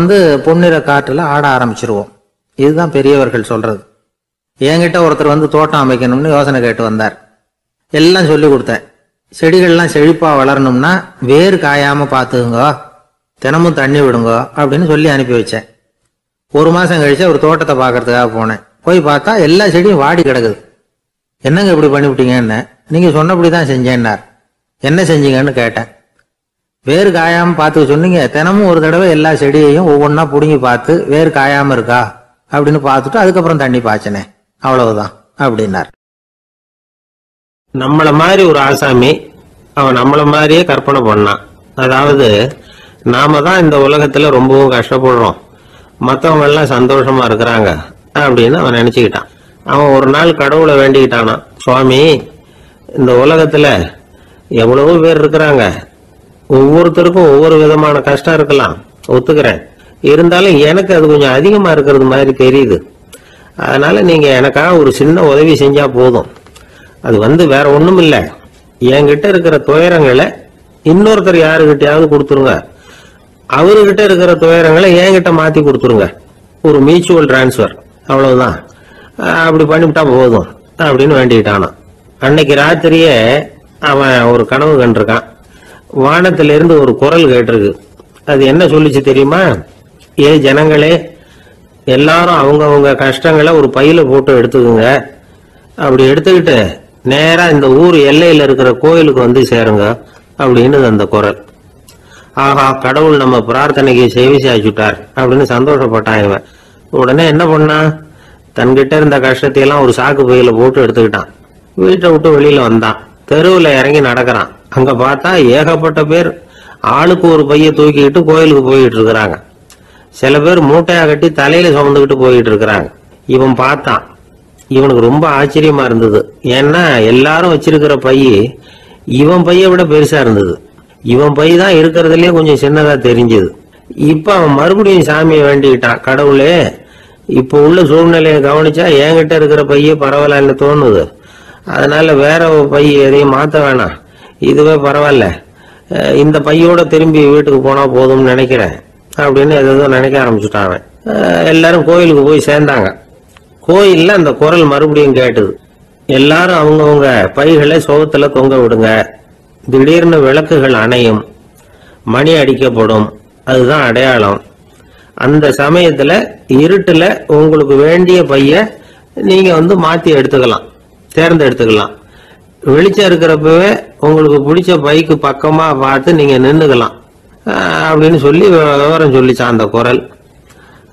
பொன்னிற காற்றுல ஆட ஆரம்பிச்சிருவோம். இதுதான் பெரியவர்கள் சொல்றது. என்கிட்ட ஒருத்தர் தோட்டம் அமைக்கணும்னு யோசனை கேட்டு வந்தார். எல்லாம் சொல்லி கொடுத்தேன். செடிகள்லாம் செழிப்பா வளரணும்னா வேறு காயாம பாத்துக்குங்க, தினமும் தண்ணி விடுங்க அப்படின்னு சொல்லி அனுப்பி வச்சேன். ஒரு மாசம் கழிச்சு ஒரு தோட்டத்தை பாக்குறதுக்காக போனேன். போய் பார்த்தா எல்லா செடியும் வாடி கிடக்குது. என்னங்க இப்படி பண்ணிவிட்டீங்கன்னு. நீங்க சொன்னபடிதான் செஞ்சேன்னார். என்ன செஞ்சீங்கன்னு கேட்டேன். வேறு காயாம பார்த்து சொன்னீங்க, தினமும் ஒரு தடவை எல்லா செடியையும் ஒவ்வொன்னா புடுங்கி பார்த்து வேறு காயாம இருக்கா அப்படின்னு பார்த்துட்டு அதுக்கப்புறம் தண்ணி பாய்ச்சனே, அவ்வளவுதான் அப்படின்னார். நம்மள மாதிரி ஒரு ஆசாமி அவன் நம்மள மாதிரியே கற்பனை பண்ணான். அதாவது நாம தான் இந்த உலகத்துல ரொம்பவும் கஷ்டப்படுறோம், மற்றவங்க எல்லாம் சந்தோஷமா இருக்கிறாங்க அப்படின்னு அவன் நினைச்சுக்கிட்டான். அவன் ஒரு நாள் கடவுளை வேண்டிக்கிட்டானா, சுவாமி இந்த உலகத்துல எவ்வளவோ பேர் இருக்கிறாங்க, ஒவ்வொருத்தருக்கும் ஒவ்வொரு விதமான கஷ்டம் இருக்கலாம், ஒத்துக்கிறேன். இருந்தாலும் எனக்கு அது கொஞ்சம் அதிகமா இருக்கிறது மாதிரி தெரியுது. அதனால நீங்க எனக்காக ஒரு சின்ன உதவி செஞ்சா போதும். அது வேற ஒண்ணும் இல்ல, என்கிட்ட இருக்கிற துயரங்களை இன்னொருத்தர் யாருகிட்டயாவது கொடுத்துருங்க, அவர்கிட்ட இருக்கிற துயரங்களை என்கிட்ட மாத்தி கொடுத்துருங்க. ஒரு மியூச்சுவல் டிரான்ஸ்பர், அவ்வளவுதான். அப்படி பண்ணிவிட்டா போதும் அப்படின்னு வேண்டிக்கிட்டானா. அன்னைக்கு ராத்திரியே அவன் ஒரு கனவு கண்டிருக்கான். வானத்திலிருந்து ஒரு குரல் கேட்டிருக்கு. அது என்ன சொல்லிச்சு தெரியுமா? ஏ ஜனங்களே, எல்லாரும் அவங்கவுங்க கஷ்டங்களை ஒரு பையில போட்டு எடுத்துக்குங்க. அப்படி எடுத்துக்கிட்டு நேரா இந்த ஊர் எல்லையில இருக்கிற கோயிலுக்கு சேருங்க அப்படின்னு அந்த குரல். ஆஹா, கடவுள் நம்ம பிரார்த்தனைக்கு செவி சாய்ச்சுட்டார் அப்படின்னு சந்தோஷப்பட்டான் இவன். உடனே என்ன பண்ணான், தன்கிட்ட இருந்த கஷ்டத்தையெல்லாம் ஒரு சாக்கு பையில போட்டு எடுத்துக்கிட்டான். வீட்டை விட்டு வெளியில வந்தான். தெருவில் இறங்கி நடக்கிறான். அங்க பார்த்தா ஏகப்பட்ட பேர் ஆளுக்கு ஒரு பைய தூக்கிக்கிட்டு கோயிலுக்கு போயிட்டு இருக்கிறாங்க. சில பேர் மூட்டையா கட்டி தலையில சுமந்துக்கிட்டு போயிட்டு இருக்கிறாங்க. இவன் பார்த்தான். இவனுக்கு ரொம்ப ஆச்சரியமா இருந்தது. ஏன்னா எல்லாரும் வச்சிருக்கிற பைய இவன் பைய விட பெருசா இருந்தது. இவன் பை தான் இருக்கிறதுலயே கொஞ்சம் சின்னதா தெரிஞ்சது. இப்ப அவன் மறுபடியும் சாமியை வேண்டிக்கிட்டான். கடவுளே, இப்ப உள்ள சூழ்நிலையை கவனிச்சா என்கிட்ட இருக்கிற பைய பரவாயில்லன்னு தோணுது. அதனால வேற பை எதையும் மாத்த வேணாம், இதுவே பரவாயில்ல, இந்த பையோட திரும்பி வீட்டுக்கு போனா போதும்னு நினைக்கிறேன் அப்படின்னு ஏதோ நினைக்க ஆரம்பிச்சுட்டான். எல்லாரும் கோயிலுக்கு போய் சேர்ந்தாங்க. கோயில்ல அந்த குரல் மறுபடியும் கேட்டுது. எல்லாரும் அவங்கவுங்க பைகளை சோகத்துல தொங்க விடுங்க. திடீர்னு விளக்குகள் அணையும், மணி அடிக்கப்படும், அதுதான் அடையாளம். அந்த சமயத்துல இருட்டுல உங்களுக்கு வேண்டிய பைய நீங்க மாத்தி எடுத்துக்கலாம், தேர்ந்தெடுத்துக்கலாம். வெளிச்சம் இருக்கிறப்பவே உங்களுக்கு பிடிச்ச பைக்கு பக்கமா பார்த்து நீங்க நின்னுக்கலாம் அப்படின்னு சொல்லி விவரம் சொல்லிச்சான் அந்த குரல்.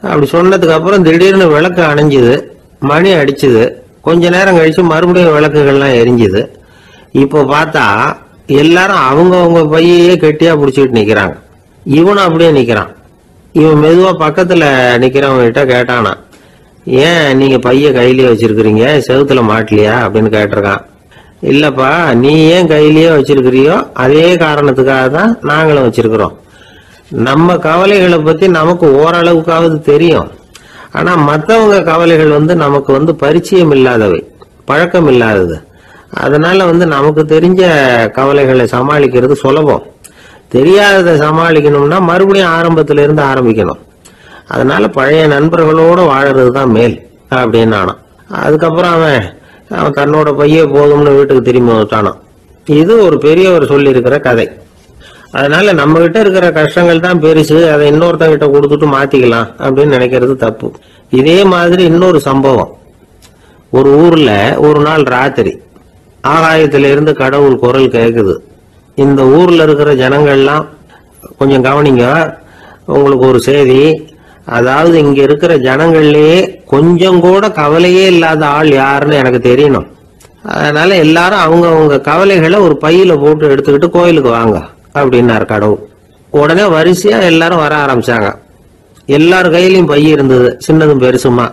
அப்படி சொன்னதுக்கு அப்புறம் திடீர்னு விளக்கு அணைஞ்சுது. மணி அடிச்சுது. கொஞ்ச நேரம் கழிச்சு மறுபடியும் விளக்குகள்லாம் எரிஞ்சுது. இப்போ பார்த்தா எல்லாரும் அவங்க பையையே கெட்டியா பிடிச்சிட்டு நிக்கிறாங்க. இவனும் அப்படியே நிக்கிறான். இவன் மெதுவா பக்கத்துல நிக்கிறவங்க கிட்ட கேட்டானா, ஏன் நீங்க பைய கையிலேயே வச்சிருக்கிறீங்க, செவுத்துல மாட்டலையா அப்படின்னு கேட்டிருக்கான். இல்லப்பா, நீ ஏன் கையிலேயே வச்சிருக்கிறியோ அதே காரணத்துக்காக தான் நாங்களும் வச்சிருக்கிறோம். நம்ம கவலைகளை பத்தி நமக்கு ஓரளவுக்காவது தெரியும். ஆனா மற்றவங்க கவலைகள் நமக்கு பரிச்சயம் இல்லாதவை, பழக்கம் இல்லாதது. அதனால நமக்கு தெரிஞ்ச கவலைகளை சமாளிக்கிறது சுலபம். தெரியாததை சமாளிக்கணும்னா மறுபடியும் ஆரம்பத்துல இருந்து ஆரம்பிக்கணும். அதனால பழைய நண்பர்களோட வாழறது தான் மேல் அப்படின்னு நானாம். அதுக்கப்புறம் அவன் தன்னோட பைய போதும்னு வீட்டுக்கு திரும்பி வந்துட்டானான். இது ஒரு பெரியவர் சொல்லி இருக்கிற கதை. அதனால நம்ம கிட்ட இருக்கிற கஷ்டங்கள் தான் பெருசு, அதை இன்னொருத்தங்கிட்ட கொடுத்துட்டு மாத்திக்கலாம் அப்படின்னு நினைக்கிறது தப்பு. இதே மாதிரி இன்னொரு சம்பவம். ஒரு ஊர்ல ஒரு நாள் ராத்திரி ஆகாயத்தில இருந்து கடவுள் குரல் கேக்குது. இந்த ஊர்ல இருக்கிற ஜனங்கள்லாம் கொஞ்சம் கவனிங்க, உங்களுக்கு ஒரு செய்தி. அதாவது இங்க இருக்கிற ஜனங்கள்லயே கொஞ்சம் கூட கவலையே இல்லாத ஆள் யாருன்னு எனக்கு தெரியணும். அதனால எல்லாரும் அவங்க கவலைகளை ஒரு பையில போட்டு எடுத்துக்கிட்டு கோயிலுக்கு வாங்க அப்படின்னாரு கடவுள். உடனே வரிசையா எல்லாரும் வர ஆரம்பிச்சாங்க. எல்லார் கையிலயும் பை இருந்தது, சின்னதும் பெருசுமா.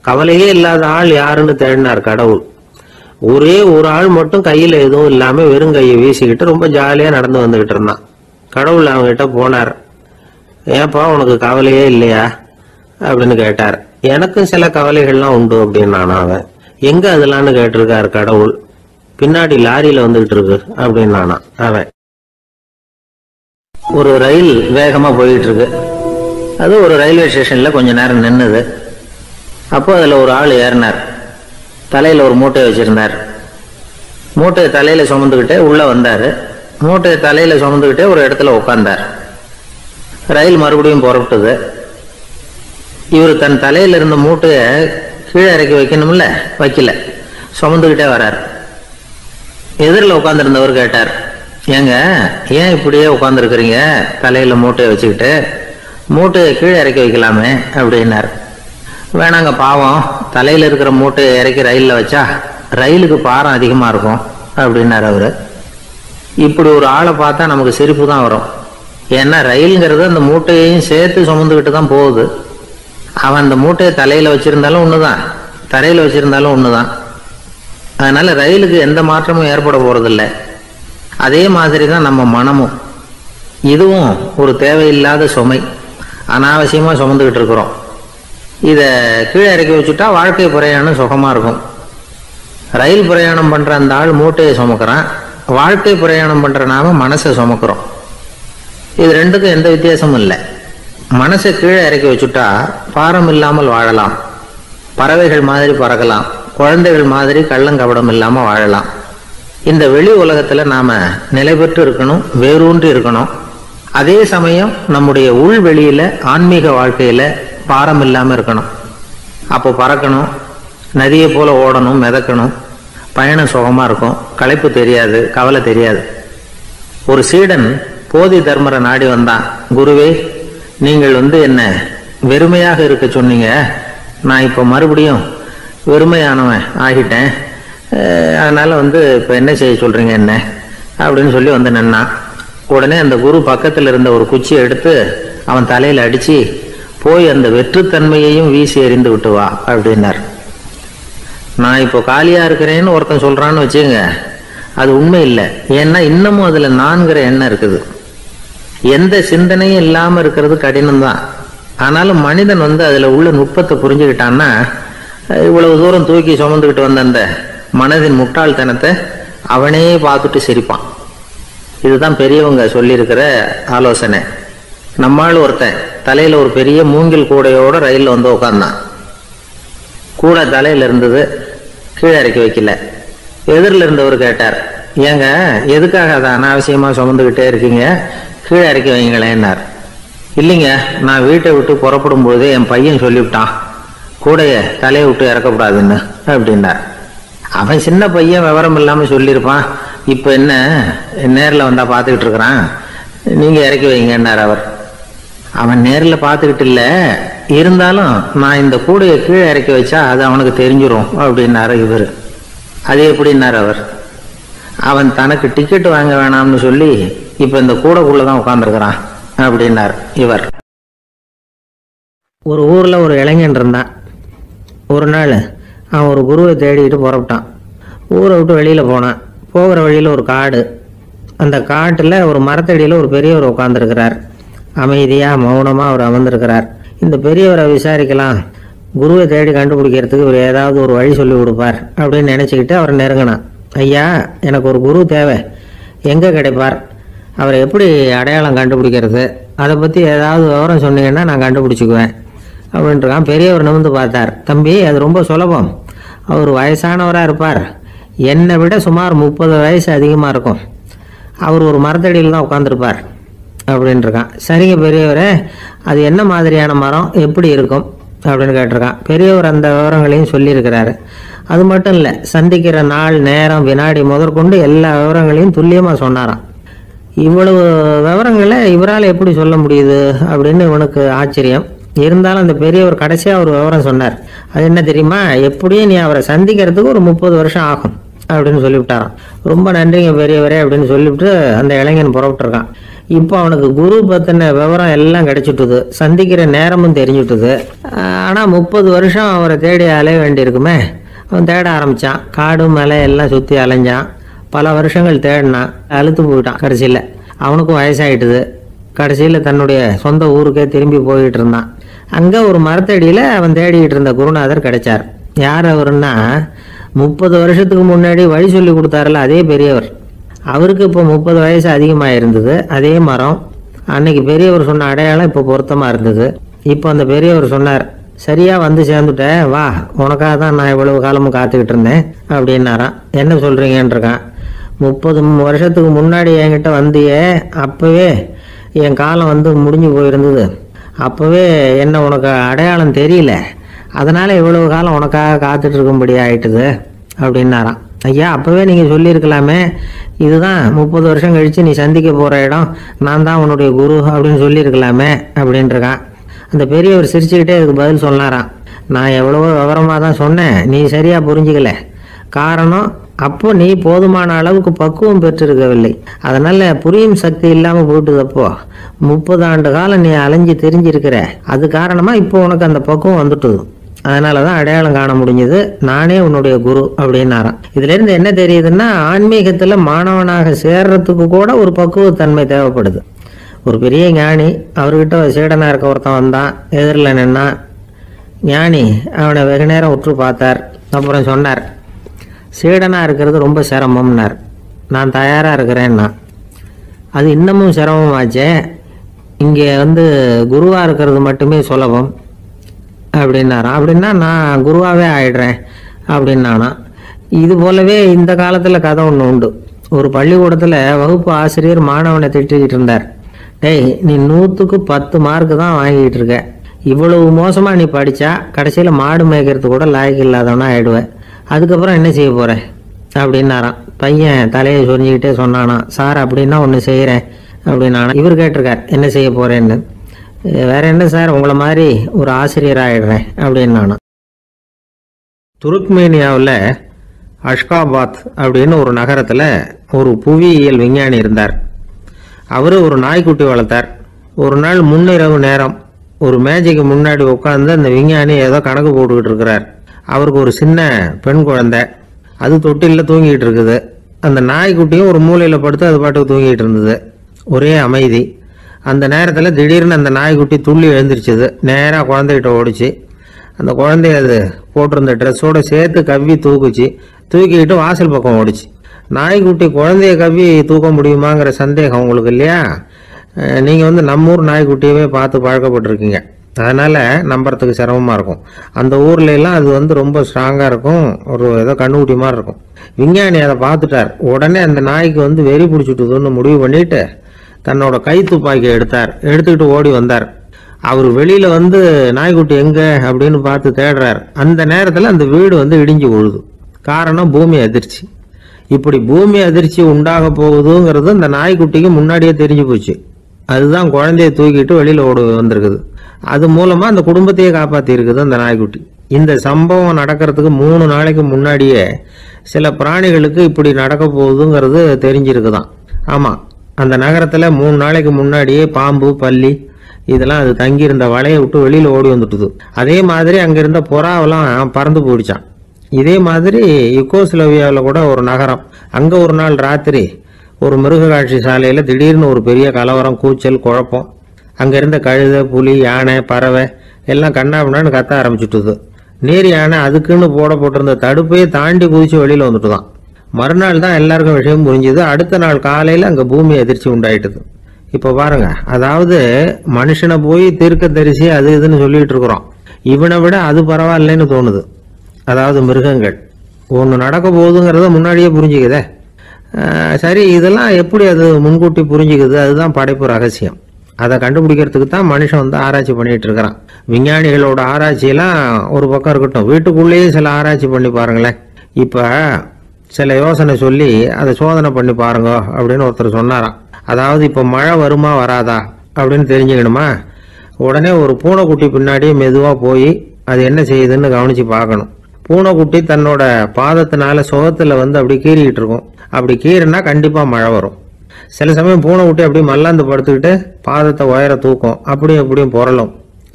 கவலையே இல்லாத ஆள் யாருன்னு தேடினார் கடவுள். ஒரே ஒரு ஆள் மட்டும் கையில எதுவும் இல்லாம வெறும் கையை வீசிக்கிட்டு ரொம்ப ஜாலியா நடந்து வந்துகிட்டு இருந்தான். கடவுள் அவங்க கிட்ட போனார். ஏப்பா, உனக்கு கவலையே இல்லையா அப்படின்னு கேட்டார். எனக்கும் சில கவலைகள்லாம் உண்டு அப்படின்னு அவன். எங்க அதெல்லாம்னு கேட்டிருக்காரு கடவுள். பின்னாடி லாரியில வந்துகிட்டு இருக்கு அப்படின்னு அவன். ஒரு ரயில் வேகமா போயிட்டு இருக்கு. அது ஒரு ரயில்வே ஸ்டேஷன்ல கொஞ்ச நேரம் நின்னுது. அப்போ அதுல ஒரு ஆள் ஏறினார். தலையில ஒரு மூட்டையை வச்சிருந்தார். மூட்டையை தலையில சுமந்துக்கிட்டே உள்ள வந்தாரு. மூட்டையை தலையில சுமந்துக்கிட்டே ஒரு இடத்துல உட்கார்ந்தார். ரயில் மறுபடியும் புறப்பட்டது. இவர் தன் தலையில இருந்த மூட்டையை கீழே இறக்கி வைக்கணும்ல, வைக்கல, சுமந்துக்கிட்டே வர்றார். எதிரில் உட்கார்ந்துருந்தவர் கேட்டார், ஏங்க ஏன் இப்படியே உட்கார்ந்துருக்கிறீங்க தலையில மூட்டையை வச்சுக்கிட்டு, மூட்டையை கீழே இறக்கி வைக்கலாமே அப்படின்னார். வேணாங்க, பாவம், தலையில இருக்கிற மூட்டையை இறக்கி ரயில்ல வச்சா ரயிலுக்கு பாரம் அதிகமா இருக்கும் அப்படின்னாரு அவரு. இப்படி ஒரு ஆளை பார்த்தா நமக்கு சிரிப்பு தான் வரும். ஏன்னா ரயிலுங்கிறது அந்த மூட்டையையும் சேர்த்து சுமந்துக்கிட்டு தான் போகுது. அவன் அந்த மூட்டையை தலையில வச்சிருந்தாலும் ஒண்ணுதான், தரையில வச்சிருந்தாலும் ஒண்ணுதான். அதனால ரயிலுக்கு எந்த மாற்றமும் ஏற்பட போறதில்லை. அதே மாதிரி தான் நம்ம மனமும். இதுவும் ஒரு தேவையில்லாத சுமை, அனாவசியமா சுமந்துக்கிட்டு இருக்கிறோம். இதை கீழே இறக்கி வச்சுட்டா வாழ்க்கை பிரயாணம் சுகமா இருக்கும். ரயில் பிரயாணம் பண்ற அந்த ஆள் மூட்டையை சுமக்கிறான், வாழ்க்கை பிரயாணம் பண்ற நாம மனசை சுமக்கிறோம். இது ரெண்டுக்கும் எந்த வித்தியாசமும் இல்லை. மனசை கீழே இறக்கி வச்சுட்டா பாரம் இல்லாமல் வாழலாம், பறவைகள் மாதிரி பறக்கலாம், குழந்தைகள் மாதிரி கள்ளங்கபடம் இல்லாம வாழலாம். இந்த வெளி உலகத்துல நாம நிலை பெற்று இருக்கணும், வேரூன்றி இருக்கணும். அதே சமயம் நம்முடைய உள் வெளியில ஆன்மீக வாழ்க்கையில பாரம் இல்லாம இருக்கணும். அப்போ பறக்கணும், நதியை போல ஓடணும், மிதக்கணும். பயணம் சுகமா இருக்கும், களைப்பு தெரியாது, கவலை தெரியாது. ஒரு சீடன் போதி தர்மரை நாடி வந்தான். குருவே, நீங்கள் என்ன வெறுமையாக இருக்க சொன்னீங்க, நான் இப்ப மறுபடியும் வெறுமையானவன் ஆகிட்டேன், அதனால இப்ப என்ன செய்ய சொல்றீங்க என்ன அப்படின்னு சொல்லி நின்னான். உடனே அந்த குரு பக்கத்துல இருந்த ஒரு குச்சியை எடுத்து அவன் தலையில அடிச்சு, போய் அந்த வெற்றுத்தன்மையையும் வீசி எறிந்து விட்டு வா அப்படின்னார். நான் இப்போ காலியா இருக்கிறேன்னு ஒருத்தன் சொல்றான்னு வச்சுங்க, அது உண்மை இல்லை. ஏன்னா இன்னமும் அதுல நான்கிற எண்ணம் இருக்குது. எந்த சிந்தனையும் இல்லாம இருக்கிறது கடினம்தான். ஆனாலும் மனிதன் அதுல உள்ள நுட்பத்தை புரிஞ்சுக்கிட்டான்னா இவ்வளவு தூரம் தூக்கி சுமந்துக்கிட்டு வந்த அந்த மனதின் முட்டாள்தனத்தை அவனே பார்த்துட்டு சிரிப்பான். இதுதான் பெரியவங்க சொல்லியிருக்கிற ஆலோசனை. நம்மால் ஒருத்தன் தலையில ஒரு பெரிய மூங்கில் கூடையோட ரயில்ல உட்கார்ந்தான். கூடை தலையில இருந்தது, கீழே இறக்கி வைக்கல. எதிரில் இருந்தவர் கேட்டார், ஏங்க எதுக்காக அதை அனாவசியமா சுமந்துக்கிட்டே இருக்கீங்க, கீழே இறக்கி வைங்களேன்னார். இல்லைங்க, நான் வீட்டை விட்டு புறப்படும் போதே என் பையன் சொல்லிவிட்டான் கூடைய தலையை விட்டு இறக்கப்படாதுன்னு அப்படின்னார். அவன் சின்ன பையன், விவரம் இல்லாம சொல்லியிருப்பான். இப்ப என்ன நேரில் வந்தா பார்த்துக்கிட்டு இருக்கிறான், நீங்க இறக்கி வைங்கன்னார் அவர். அவன் நேரில் பார்த்துக்கிட்டு இல்ல, இருந்தாலும் நான் இந்த கூடையை கீழே இறக்கி வச்சா அது அவனுக்கு தெரிஞ்சிடும் அப்படின்னாரு இவர். அது எப்படின்னாரு அவர். அவன் தனக்கு டிக்கெட் வாங்க வேணாம்னு சொல்லி இப்ப இந்த கூடைக்குள்ளதான் உட்காந்துருக்கிறான் அப்படின்னார் இவர். ஒரு ஊர்ல ஒரு இளைஞன் இருந்தான். ஒரு நாள் அவன் ஒரு குருவை தேடிட்டு புறப்பட்டான். ஊரை விட்டு வெளியில போனான். போகிற வழியில ஒரு காடு. அந்த காட்டுல ஒரு மரத்தடியில ஒரு பெரியவர் உட்காந்துருக்கிறார். அமைதியா மௌனமா அவர் அமர்ந்திருக்கிறார். இந்த பெரியவரை விசாரிக்கலாம், குருவை தேடி கண்டுபிடிக்கிறதுக்கு இவர் ஏதாவது ஒரு வழி சொல்லி கொடுப்பார் அப்படின்னு நினைச்சுக்கிட்டு அவர் நெருங்கினான். ஐயா, எனக்கு ஒரு குரு தேவை, எங்க கிடைப்பார், அவரை எப்படி அடையாளம் கண்டுபிடிக்கிறது, அதை பத்தி ஏதாவது விவரம் சொன்னீங்கன்னா நான் கண்டுபிடிச்சிக்குவேன் அப்படின்றான். பெரியவர் நிமிர்ந்து பார்த்தார். தம்பி, அது ரொம்ப சுலபம். அவர் வயசானவராக இருப்பார், என்னை விட சுமார் 30 வயசு அதிகமாக இருக்கும். அவர் ஒரு மரத்தடியில் தான் உட்காந்துருப்பார் அப்படின்ட்டுருக்கான். சரிங்க பெரியவரே, அது என்ன மாதிரியான மரம், எப்படி இருக்கும் அப்படின்னு கேட்டிருக்கான். பெரியவர் அந்த விவரங்களையும் சொல்லியிருக்கிறாரு. அது மட்டும் இல்லை, சந்திக்கிற நாள், நேரம், வினாடி முதற்கொண்டு எல்லா விவரங்களையும் துல்லியமாக சொன்னாராம். இவ்வளவு விவரங்களை இவரால் எப்படி சொல்ல முடியுது அப்படின்னு இவனுக்கு ஆச்சரியம். இருந்தாலும் அந்த பெரியவர் கடைசியாக ஒரு விவரம் சொன்னார். அது என்ன தெரியுமா, எப்படியும் நீ அவரை சந்திக்கிறதுக்கு ஒரு 30 வருஷம் ஆகும் அப்படின்னு சொல்லிவிட்டாராம். ரொம்ப நன்றிங்க பெரியவரே அப்படின்னு சொல்லிவிட்டு அந்த இளைஞன் புறப்பட்டுருக்கான். இப்போ அவனுக்கு குரு பற்றின விவரம் எல்லாம் கிடைச்சிட்டுது, சந்திக்கிற நேரமும் தெரிஞ்சுட்டுது. ஆனால் 30 வருஷம் அவரை தேடி அலைய வேண்டியிருக்குமே. அவன் தேட ஆரம்பித்தான். காடு மலை எல்லாம் சுற்றி அலைஞ்சான். பல வருஷங்கள் தேடினான். அழுத்து போயிட்டான். கடைசியில் அவனுக்கும் வயசாகிட்டுது. கடைசியில் தன்னுடைய சொந்த ஊருக்கே திரும்பி போயிட்டு இருந்தான். அங்கே ஒரு மரத்தடியில் அவன் தேடிக்கிட்டு இருந்த குருநாதர் கிடைச்சார். யார் அவருன்னா, 30 வருஷத்துக்கு முன்னாடி வழி சொல்லி கொடுத்தாருல அதே பெரியவர். அவருக்கு இப்போ 30 வயசு அதிகமாக இருந்தது. அதே மரம். அன்னைக்கு பெரியவர் சொன்ன அடையாளம் இப்போ பொருத்தமாக இருந்தது. இப்போ அந்த பெரியவர் சொன்னார், சரியா வந்து சேர்ந்துட்டேன், வா, உனக்காக தான் நான் இவ்வளவு காலமும் காத்துக்கிட்டு இருந்தேன் அப்படின்னாராம். என்ன சொல்றீங்கன்றிருக்கான். 30 வருஷத்துக்கு முன்னாடி என்கிட்ட வந்தியே, அப்பவே என் காலம் வந்து முடிஞ்சு போயிருந்தது. அப்பவே என்ன உனக்கு அடையாளம் தெரியல, அதனால இவ்வளவு காலம் உனக்காக காத்துட்டு இருக்கும்படி ஆயிட்டுது அப்படின்னாராம். ஐயா, அப்பவே நீங்க சொல்லியிருக்கலாமே, இதுதான் 30 வருஷம் கழிச்சு நீ சந்திக்க போற இடம், நான் தான் உன்னுடைய குரு அப்படின்னு சொல்லியிருக்கலாமே அப்படின்ட்டுருக்கான். அந்த பெரியவர் சிரிச்சுக்கிட்டே இதுக்கு பதில் சொன்னாராம். நான் எவ்வளவோ விவரமாக தான் சொன்னேன், நீ சரியா புரிஞ்சுக்கல. காரணம், அப்போ நீ போதுமான அளவுக்கு பக்குவம் பெற்றிருக்கவில்லை, அதனால புரியும் சக்தி இல்லாமல் போயிட்டுதப்போ 30 ஆண்டு காலம் நீ அலைஞ்சு தெரிஞ்சிருக்கிற. அது காரணமா இப்போ உனக்கு அந்த பக்குவம் வந்துட்டுது. அதனாலதான் அடையாளம் காண முடிஞ்சது, நானே உன்னுடைய குரு அப்படின்னாராம். இதுல இருந்து என்ன தெரியுதுன்னா, ஆன்மீகத்துல மாணவனாக சேர்றதுக்கு கூட ஒரு பக்குவத்தன்மை தேவைப்படுது. ஒரு பெரிய ஞானி, அவர்கிட்ட சீடனா இருக்க ஒருத்தன் வந்தான். எதிரில் நின்னா. ஞானி அவனை வெகு நேரம் உற்று பார்த்தார். அப்புறம் சொன்னார், சீடனா இருக்கிறது ரொம்ப சிரமம்னார். நான் தயாரா இருக்கிறேன்னா. அது இன்னமும் சிரமமாச்சே, இங்கே வந்து குருவா இருக்கிறது மட்டுமே சுலபம் அப்படின்னாராம். அப்படின்னா நான் குருவாவே ஆயிடுறேன் அப்படின்னானா. இது போலவே இந்த காலத்துல கதை ஒன்று உண்டு. ஒரு பள்ளிக்கூடத்துல வகுப்பு ஆசிரியர் மாணவனை திட்டிக்கிட்டு இருந்தார். டேய், நீ 100க்கு 10 மார்க்கு தான் வாங்கிட்டு இருக்க, இவ்வளவு மோசமா நீ படிச்சா கடைசியில மாடு மேய்க்கிறது கூட லாய்க்கு இல்லாதவனா ஆயிடுவேன், அதுக்கப்புறம் என்ன செய்ய போற அப்படின்னாராம். பையன் தலையை சொரிஞ்சுக்கிட்டே சொன்னானா, சார் அப்படின்னா ஒன்று செய்கிறேன் அப்படின்னானா. இவர் கேட்டிருக்கார், என்ன செய்ய போறேன்னு. வேற என்ன சார், உங்களை மாதிரி ஒரு ஆசிரியர் ஆயிடுறேன் அப்படின்னானா. துருக்மேனியாவில் அஷ்காபாத் அப்படின்னு ஒரு நகரத்தில் ஒரு புவியியல் விஞ்ஞானி இருந்தார். அவரு ஒரு நாய்க்குட்டி வளர்த்தார். ஒரு நாள் முன்னிரவு நேரம் ஒரு மேஜைக்கு முன்னாடி உட்காந்து அந்த விஞ்ஞானி ஏதோ கணக்கு போட்டுக்கிட்டு இருக்கிறார். அவருக்கு ஒரு சின்ன பெண் குழந்தை, அது தொட்டிலில் தூங்கிட்டு இருக்குது. அந்த நாய்க்குட்டியும் ஒரு மூலையில் படுத்து அது பாட்டுக்கு தூங்கிட்டு இருந்தது. ஒரே அமைதி. அந்த நேரத்தில் திடீர்னு அந்த நாய்க்குட்டி துள்ளி எழுந்திருச்சுது. நேராக குழந்தைகிட்ட ஓடிச்சு. அந்த குழந்தைய அது போட்டிருந்த ட்ரெஸ்ஸோட சேர்த்து கவ்வி தூக்குச்சு. தூக்கிக்கிட்டு வாசல் பக்கம் ஓடிச்சு. நாய்க்குட்டி குழந்தைய கவ்வி தூக்க முடியுமாங்கிற சந்தேகம் உங்களுக்கு இல்லையா? நீங்கள் நம்ம ஊர் நாய்க்குட்டியவே பார்த்து பழக்கப்பட்டிருக்கீங்க, அதனால நம்புறதுக்கு சிரமமாக இருக்கும். அந்த ஊர்ல எல்லாம் அது ரொம்ப ஸ்ட்ராங்காக இருக்கும், ஒரு ஏதோ கண்ணுக்குட்டி மாதிரி இருக்கும். விஞ்ஞானி அதை பார்த்துட்டார். உடனே அந்த நாய்க்கு வெறி பிடிச்சிட்டுதுன்னு முடிவு பண்ணிட்டு தன்னோட கை துப்பாக்கியை எடுத்துக்கிட்டு ஓடி வந்தார். அவர் வெளியில நாய்க்குட்டி எங்க அப்படின்னு பார்த்து தேடுறார். அந்த நேரத்தில் அந்த வீடு இடிஞ்சு விழுது. காரணம் பூமி அதிர்ச்சி. இப்படி பூமி அதிர்ச்சி உண்டாக போகுதுங்கிறது அந்த நாய்க்குட்டிக்கு முன்னாடியே தெரிஞ்சு போச்சு. அதுதான் குழந்தைய தூக்கிட்டு வெளியில ஓடி வந்திருக்குது. அது மூலமா அந்த குடும்பத்தையே காப்பாத்தி இருக்குது அந்த நாய்க்குட்டி. இந்த சம்பவம் நடக்கிறதுக்கு 3 நாளைக்கு முன்னாடியே சில பிராணிகளுக்கு இப்படி நடக்க போகுதுங்கிறது தெரிஞ்சிருக்குதான். ஆமா, அந்த நகரத்துல 3 நாளைக்கு முன்னாடியே பாம்பு, பல்லி இதெல்லாம் அது தங்கியிருந்த வலையை விட்டு வெளியில ஓடி வந்துட்டுது. அதே மாதிரி அங்கிருந்த புறாவெல்லாம் பறந்து போயிடுச்சான். இதே மாதிரி யுகோஸ்லோவியாவில் கூட ஒரு நகரம், அங்க ஒரு நாள் ராத்திரி ஒரு மிருக காட்சி சாலையில திடீர்னு ஒரு பெரிய கலவரம், கூச்சல், குழப்பம். அங்க இருந்த கழுதை, புலி, யானை, பறவை எல்லாம் கண்ணாபின்னான்னு கத்த ஆரம்பிச்சுட்டுது. நீர் யானை அதுக்குன்னு போட்டிருந்த தடுப்பையே தாண்டி குதிச்சு வெளியில வந்துட்டுதான். மறுநாள் தான் எல்லாருக்கும் விஷயம் புரிஞ்சுது. அடுத்த நாள் காலையில அங்க பூமி அதிர்ச்சி உண்டாயிட்டுது. இப்ப பாருங்க, அதாவது மனுஷனை போய் தீர்க்க தரிசி அது இதுன்னு சொல்லிட்டு இருக்கிறோம். இவனை விட அது பரவாயில்லைன்னு தோணுது. அதாவது மிருகங்கள் ஒன்று நடக்க போகுதுங்கிறத முன்னாடியே புரிஞ்சுக்குதே. சரி, இதெல்லாம் எப்படி அது முன்கூட்டி புரிஞ்சுக்குது? அதுதான் படைப்பு ரகசியம். அதை கண்டுபிடிக்கிறதுக்கு தான் மனுஷன் வந்து ஆராய்ச்சி பண்ணிட்டு இருக்கிறான். விஞ்ஞானிகளோட ஆராய்ச்சியெல்லாம் ஒரு பக்கம் இருக்கட்டும், வீட்டுக்குள்ளேயே சில ஆராய்ச்சி பண்ணி பாருங்களேன். இப்ப சில யோசனை சொல்லி அதை சோதனை பண்ணி பாருங்க அப்படின்னு ஒருத்தர் சொன்னாராம். அதாவது இப்ப மழை வருமா வராதா அப்படின்னு தெரிஞ்சுக்கணுமா, உடனே ஒரு பூனைக்குட்டி பின்னாடியே மெதுவா போய் அது என்ன செய்யுதுன்னு கவனிச்சு பார்க்கணும். பூனைக்குட்டி தன்னோட பாதத்தினால சுகத்துல வந்து அப்படி கீறிக்கிட்டு இருக்கும். அப்படி கீறினா கண்டிப்பா மழை வரும். சில சமயம் பூனைக்குட்டி அப்படி மல்லாந்து படுத்துக்கிட்டு பாதத்தை உயர தூக்கும், அப்படியும் அப்படியும் புரளும்.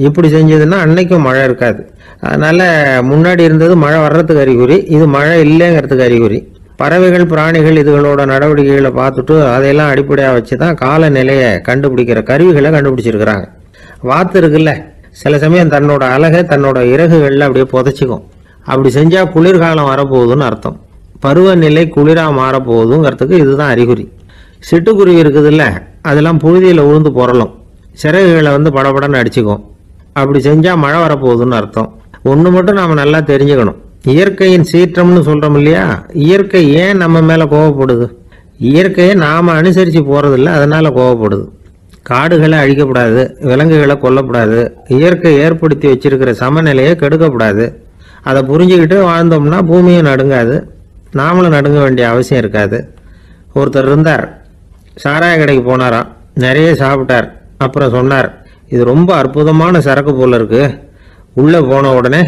இப்படி செஞ்சதுன்னா அன்னைக்கும் மழை இருக்காது. அதனால முன்னாடி இருந்தது மழை வர்றதுக்கு அறிகுறி, இது மழை இல்லைங்கிறதுக்கு அறிகுறி. பறவைகள், பிராணிகள் இதுகளோட நடவடிக்கைகளை பார்த்துட்டு அதையெல்லாம் அடிப்படையாக வச்சு தான் காலநிலையை கண்டுபிடிக்கிற கருவிகளை கண்டுபிடிச்சிருக்கிறாங்க. வாத்து இருக்குல்ல, சில சமயம் தன்னோட அழகை தன்னோட இறகுகளில் அப்படியே புதைச்சிக்கும். அப்படி செஞ்சா குளிர்காலம் வரப்போகுதுன்னு அர்த்தம். பருவநிலை குளிரா மாறப்போகுதுங்கிறதுக்கு இதுதான் அறிகுறி. சிட்டுக்குருவி இருக்குதுல்ல, அதெல்லாம் புழுதியில் உழுந்து புரளும், சிறகுகளை வந்து படபடன்னு அடிச்சுக்கும். அப்படி செஞ்சா மழை வரப்போகுதுன்னு அர்த்தம். ஒன்று மட்டும் நாம நல்லா தெரிஞ்சுக்கணும், இயற்கையின் சீற்றம்னு சொல்றோம் இல்லையா, இயற்கை ஏன் நம்ம மேல கோவப்படுது? இயற்கையை நாம அனுசரிச்சு போறதில்ல, அதனால கோவப்படுது. காடுகளை அழிக்கப்படாது, விலங்குகளை கொல்லப்படாது, இயற்கை ஏற்படுத்தி வச்சிருக்கிற சமநிலையை கெடுக்கப்படாது. அதை புரிஞ்சுக்கிட்டு வாழ்ந்தோம்னா பூமியும் நடுங்காது, நாமளும் நடுங்க வேண்டிய அவசியம் இருக்காது. ஒருத்தர் இருந்தார், சாராய கடைக்கு போனாராம், நிறைய சாப்பிட்டார். அப்புறம் சொன்னார், இது ரொம்ப அற்புதமான சரக்கு போல இருக்கு, உள்ள போன உடனே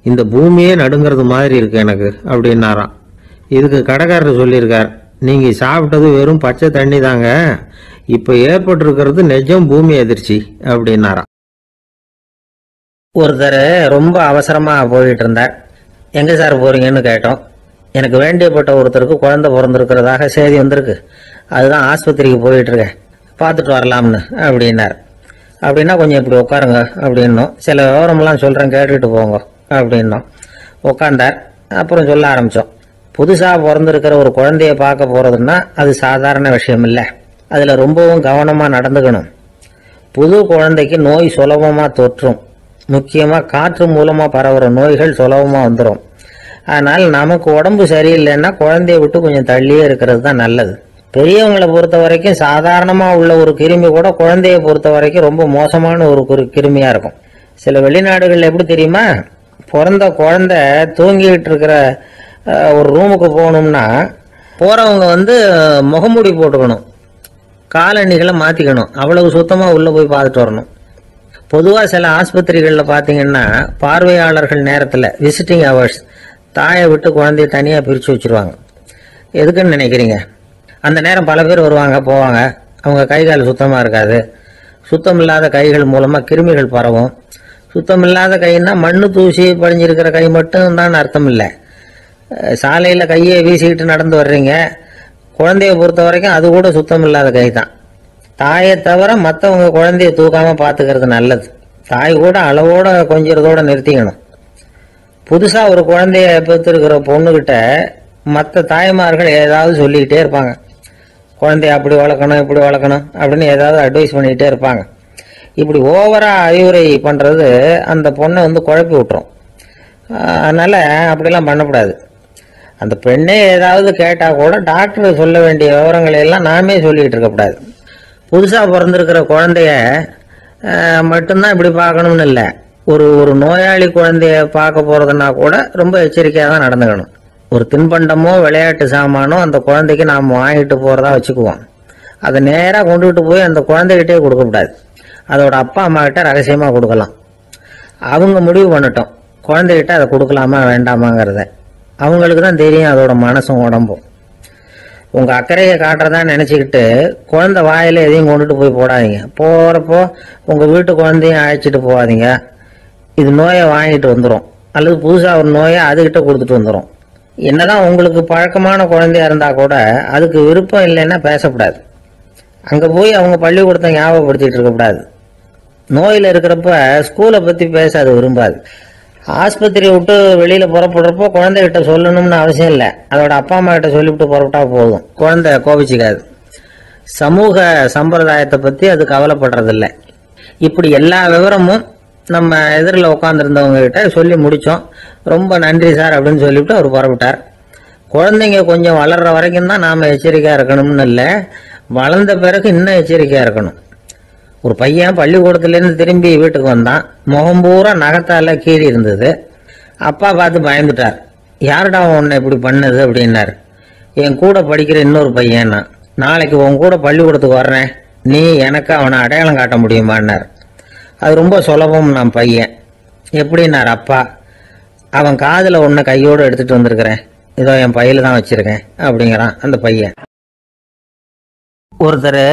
இந்த பூமியே நடுங்கிறது மாதிரி இருக்கு எனக்கு அப்படின்னாராம். இதுக்கு கடைக்காரர் சொல்லியிருக்கார், நீங்க சாப்பிட்டது வெறும் பச்சை தண்ணி தாங்க, இப்ப ஏற்பட்டிருக்கிறது நிஜம் பூமி அதிர்ச்சி அப்படின்னாராம். ஒருத்தர் ரொம்ப அவசரமா போயிட்டு இருந்தார். எங்க சார் போறீங்கன்னு கேட்டோம். எனக்கு வேண்டியப்பட்ட ஒருத்தருக்கு குழந்தை பிறந்திருக்கிறதாக செய்தி வந்திருக்கு, அதுதான் ஆஸ்பத்திரிக்கு போயிட்டு இருக்கேன், பார்த்துட்டு வரலாம்னு அப்படின்னார். அப்படின்னா கொஞ்சம் இப்படி உட்காருங்க அப்படின்னோம். சில விவரமெல்லாம் சொல்றேன், கேட்டுட்டு போங்க அப்படின்னோம். உட்காந்தார். அப்புறம் சொல்ல ஆரம்பித்தோம். புதுசாக பிறந்திருக்கிற ஒரு குழந்தைய பார்க்க போகிறதுன்னா அது சாதாரண விஷயம் இல்லை, அதில் ரொம்பவும் கவனமாக நடந்துக்கணும். புது குழந்தைக்கு நோய் சுலபமாக தொற்றும், முக்கியமாக காற்று மூலமாக பரவுகிற நோய்கள் சுலபமாக வந்துடும். அதனால் நமக்கு உடம்பு சரியில்லைன்னா குழந்தைய விட்டு கொஞ்சம் தள்ளியே இருக்கிறது தான் நல்லது. பெரியவங்களை பொறுத்த வரைக்கும் சாதாரணமாக உள்ள ஒரு கிருமி கூட குழந்தைய பொறுத்த வரைக்கும் ரொம்ப மோசமான ஒரு கிருமியாக இருக்கும். சில வெளிநாடுகள் எப்படி தெரியுமா, பிறந்த குழந்தை தூங்கிட்டு இருக்கிற ஒரு ரூமுக்கு போகணும்னா போகிறவங்க வந்து முகமூடி போட்டுக்கணும், காலணிகளை மாற்றிக்கணும், அவ்வளவு சுத்தமாக உள்ளே போய் பார்த்துட்டு வரணும். பொதுவாக சில ஆஸ்பத்திரிகளில் பார்த்தீங்கன்னா பார்வையாளர்கள் நேரத்தில் விசிட்டிங் ஹவர்ஸ் தாயை விட்டு குழந்தைய தனியாக பிரித்து வச்சுருவாங்க. எதுக்குன்னு நினைக்கிறீங்க? அந்த நேரம் பல பேர் வருவாங்க போவாங்க, அவங்க கை கால் சுத்தமாக இருக்காது, சுத்தம் இல்லாத கைகள் மூலமாக கிருமிகள் பரவும். சுத்தம் இல்லாத கைன்னா மண்ணு தூசி படிஞ்சிருக்கிற கை மட்டும் தான் அர்த்தம் இல்லை. சாலையில் கையை வீசிக்கிட்டு நடந்து வர்றீங்க, குழந்தைய பொறுத்த வரைக்கும் அது கூட சுத்தம் இல்லாத கை தான். தாயை தவிர மற்றவங்க குழந்தைய தூக்காமல் பார்த்துக்கிறது நல்லது. தாய் கூட அளவோட கொஞ்சிறதோட நிறுத்திக்கணும். புதுசாக ஒரு குழந்தைய பெற்றிருக்கிற பொண்ணுகிட்ட மற்ற தாய்மார்கள் ஏதாவது சொல்லிக்கிட்டே இருப்பாங்க. குழந்தைய அப்படி வளர்க்கணும் இப்படி வளர்க்கணும் அப்படின்னு ஏதாவது அட்வைஸ் பண்ணிக்கிட்டே இருப்பாங்க. இப்படி ஓவராக அறிவுரை பண்ணுறது அந்த பொண்ணை வந்து குழப்பி விட்டுரும். அதனால் அப்படிலாம் பண்ணக்கூடாது. அந்த பெண்ணே ஏதாவது கேட்டால் கூட டாக்டர் சொல்ல வேண்டிய விவரங்களை எல்லாம் நாமே சொல்லிக்கிட்டு இருக்கக்கூடாது. புதுசாக பிறந்திருக்கிற குழந்தைய மட்டும்தான் இப்படி பார்க்கணும்னு இல்லை, ஒரு நோயாளி குழந்தைய பார்க்க போகிறதுனா கூட ரொம்ப எச்சரிக்கையாக தான் நடந்துக்கணும். ஒரு தின்பண்டமோ விளையாட்டு சாமானோ அந்த குழந்தைக்கு நாம் வாங்கிட்டு போகிறதா வச்சுக்குவோம், அதை நேராக கொண்டுகிட்டு போய் அந்த குழந்தைகிட்டே கொடுக்கக்கூடாது. அதோட அப்பா அம்மா கிட்ட ரகசியமாக கொடுக்கலாம். அவங்க முடிவு பண்ணட்டும் குழந்தைகிட்ட அதை கொடுக்கலாமா வேண்டாமாங்கிறத. அவங்களுக்கு தான் தெரியும் அதோட மனசும் உடம்பும். உங்கள் அக்கறையை காட்டுறதா நினச்சிக்கிட்டு குழந்தை வாயில் எதையும் கொண்டுட்டு போய் போடாதீங்க. போகிறப்போ உங்கள் வீட்டு குழந்தையும் அழைச்சிட்டு போகாதீங்க. இது நோயை வாங்கிட்டு வந்துடும், அல்லது புதுசாக ஒரு நோயை அதுகிட்ட கொடுத்துட்டு வந்துடும். என்னதான் உங்களுக்கு பழக்கமான குழந்தையா இருந்தால் கூட அதுக்கு விருப்பம் இல்லைன்னா பேசக்கூடாது. அங்கே போய் அவங்க பள்ளிக்கூடத்தை ஞாபகப்படுத்திட்டு இருக்கக்கூடாது. நோயில் இருக்கிறப்ப ஸ்கூலை பற்றி பேச அது விரும்பாது. ஆஸ்பத்திரியை விட்டு வெளியில் புறப்படுறப்போ குழந்தைகிட்ட சொல்லணும்னு அவசியம் இல்லை. அதோட அப்பா அம்மா கிட்ட சொல்லிவிட்டு புறப்பட்டா போதும், குழந்தை கோபிச்சிக்காது. சமூக சம்பிரதாயத்தை பற்றி அது கவலைப்படுறதில்லை. இப்படி எல்லா விவரமும் நம்ம எதிரில் உட்காந்துருந்தவங்க கிட்ட சொல்லி முடித்தோம். ரொம்ப நன்றி சார் அப்படின்னு சொல்லிவிட்டு அவர் புறப்பட்டார். குழந்தைங்க கொஞ்சம் வளர்கிற வரைக்கும் தான் நாம் எச்சரிக்கையாக இருக்கணும்னு இல்லை, வளர்ந்த பிறகு இன்னும் எச்சரிக்கையாக இருக்கணும். ஒரு பையன் பள்ளிக்கூடத்துலேருந்து திரும்பி வீட்டுக்கு வந்தான். முகம் பூரா நகத்தால் கீறி இருந்தது. அப்பா பார்த்து பயந்துட்டார். யாருடா உன்னை இப்படி பண்ணது அப்படின்னாரு. என் கூட படிக்கிற இன்னொரு பையன்னா. நாளைக்கு உன் கூட பள்ளிக்கூடத்துக்கு வர்றேன், நீ எனக்கு அவனை அடையாளம் காட்ட முடியுமான்னார். அது ரொம்ப சுலபம் நான் பையன். எப்படின்னார் அப்பா. அவன் காதில் ஒன்று கையோடு எடுத்துகிட்டு வந்திருக்கிறேன், இதோ என் பையில தான் வச்சுருக்கேன் அப்படிங்கிறான் அந்த பையன். ஒருத்தர்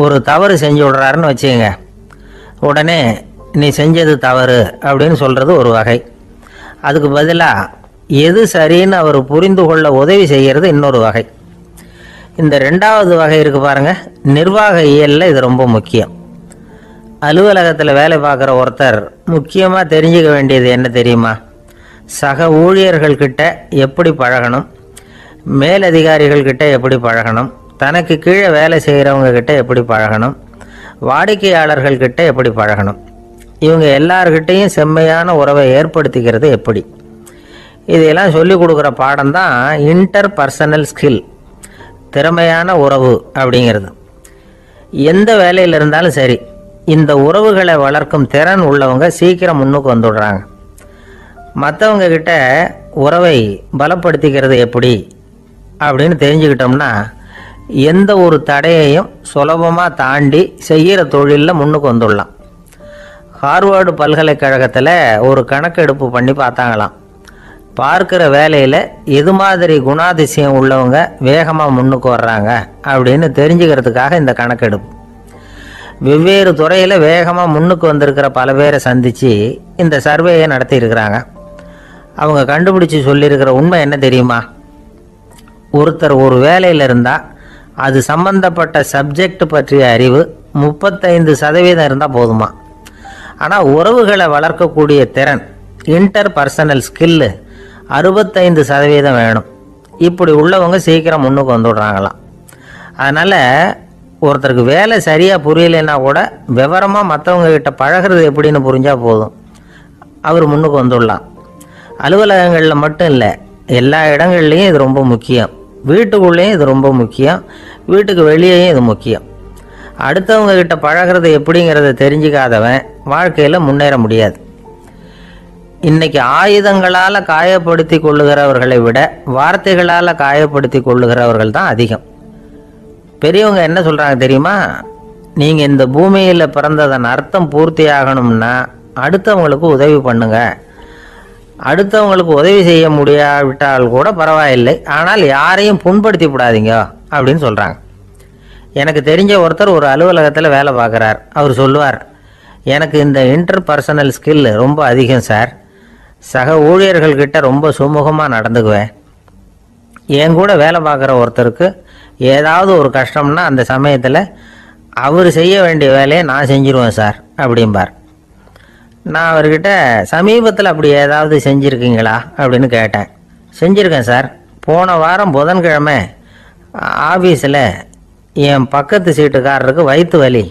ஒரு தவறு செஞ்சு விடுறாருன்னு வச்சுக்கங்க. உடனே நீ செஞ்சது தவறு அப்படின்னு சொல்கிறது ஒரு வகை. அதுக்கு பதிலாக எது சரின்னு அவர் புரிந்து கொள்ள உதவி செய்கிறது இன்னொரு வகை. இந்த ரெண்டாவது வகை இருக்கு பாருங்க, நிர்வாக இயலில் இது ரொம்ப முக்கியம். அலுவலகத்தில் வேலை பார்க்குற ஒருத்தர் முக்கியமாக தெரிஞ்சுக்க வேண்டியது என்ன தெரியுமா? சக ஊழியர்கள்கிட்ட எப்படி பழகணும், மேலதிகாரிகள்கிட்ட எப்படி பழகணும், தனக்கு கீழே வேலை செய்கிறவங்க கிட்ட எப்படி பழகணும், வாடிக்கையாளர்கள்கிட்ட எப்படி பழகணும், இவங்க எல்லார்கிட்டையும் செம்மையான உறவை ஏற்படுத்திக்கிறது எப்படி. இதையெல்லாம் சொல்லிக் கொடுக்குற பாடம் தான் இன்டர் பர்சனல் ஸ்கில், திறமையான உறவு அப்படிங்கிறது. எந்த வேலையில் இருந்தாலும் சரி, இந்த உறவுகளை வளர்க்கும் திறன் உள்ளவங்க சீக்கிரம் முன்னுக்கு வந்துடுறாங்க. மற்றவங்க கிட்ட உறவை பலப்படுத்திக்கிறது எப்படி அப்படின்னு தெரிஞ்சுக்கிட்டோம்னா எந்த ஒரு தடையையும் சுலபமாக தாண்டி செய்கிற தொழிலில் முன்னுக்கு வந்துடலாம். ஹார்வர்டு பல்கலைக்கழகத்தில் ஒரு கணக்கெடுப்பு பண்ணி பார்த்தாங்களாம். பார்க்குற வேலையில் எது மாதிரி குணாதிசயம் உள்ளவங்க வேகமாக முன்னுக்கு வர்றாங்க அப்படின்னு தெரிஞ்சுக்கிறதுக்காக இந்த கணக்கெடுப்பு. வெவ்வேறு துறையில் வேகமாக முன்னுக்கு வந்திருக்கிற பல பேரை சந்தித்து இந்த சர்வேயை நடத்தியிருக்கிறாங்க. அவங்க கண்டுபிடிச்சி சொல்லியிருக்கிற உண்மை என்ன தெரியுமா? ஒருத்தர் ஒரு வேலையில் இருந்தால் அது சம்பந்தப்பட்ட சப்ஜெக்ட் பற்றிய அறிவு 35% இருந்தால் போதுமா. ஆனால் உறவுகளை வளர்க்கக்கூடிய திறன், இன்டர் பர்சனல் ஸ்கில்லு 65% வேணும். இப்படி உள்ளவங்க சீக்கிரம் முன்னுக்கு வந்துடுறாங்களாம். அதனால் ஒருத்தருக்கு வேலை சரியாக புரியலைன்னா கூட விவரமாக மற்றவங்க கிட்ட பழகிறது எப்படின்னு புரிஞ்சால் போதும், அவர் முன்னுக்கு வந்துடலாம். அலுவலகங்களில் மட்டும் இல்லை, எல்லா இடங்கள்லையும் இது ரொம்ப முக்கியம். வீட்டுக்குள்ளேயும் இது ரொம்ப முக்கியம், வீட்டுக்கு வெளியேயும் இது முக்கியம். அடுத்தவங்க கிட்ட பழகிறது எப்படிங்கிறத தெரிஞ்சுக்காதவன் வாழ்க்கையில் முன்னேற முடியாது. இன்னைக்கு ஆயுதங்களால் காயப்படுத்தி கொள்ளுகிறவர்களை விட வார்த்தைகளால் காயப்படுத்தி கொள்ளுகிறவர்கள் தான் அதிகம். பெரியவங்க என்ன சொல்கிறாங்க தெரியுமா? நீங்கள் இந்த பூமியில் பிறந்ததன் அர்த்தம் பூர்த்தி ஆகணும்னா அடுத்தவங்களுக்கு உதவி பண்ணுங்க. அடுத்தவங்களுக்கு உதவி செய்ய முடியாவிட்டால் கூட பரவாயில்லை, ஆனால் யாரையும் புண்படுத்தி விடாதீங்க அப்படின்னு சொல்கிறாங்க. எனக்கு தெரிஞ்ச ஒருத்தர் ஒரு அலுவலகத்தில் வேலை பார்க்குறார். அவர் சொல்லுவார், எனக்கு இந்த இன்டர் பர்சனல் ஸ்கில் ரொம்ப அதிகம் சார். சக ஊழியர்கள்கிட்ட ரொம்ப சுமூகமாக நடந்துக்குவேன். என் கூட வேலை பார்க்குற ஒருத்தருக்கு ஏதாவது ஒரு கஷ்டம்னா அந்த சமயத்தில் அவர் செய்ய வேண்டிய வேலையை நான் செஞ்சிருவேன் சார் அப்படிம்பார். நான் அவர்கிட்ட சமீபத்தில் அப்படி ஏதாவது செஞ்சுருக்கீங்களா அப்படின்னு கேட்டேன். செஞ்சுருக்கேன் சார். போன வாரம் புதன்கிழமை ஆஃபீஸில் என் பக்கத்து சீட்டுக்காரருக்கு வயிற்று வலி.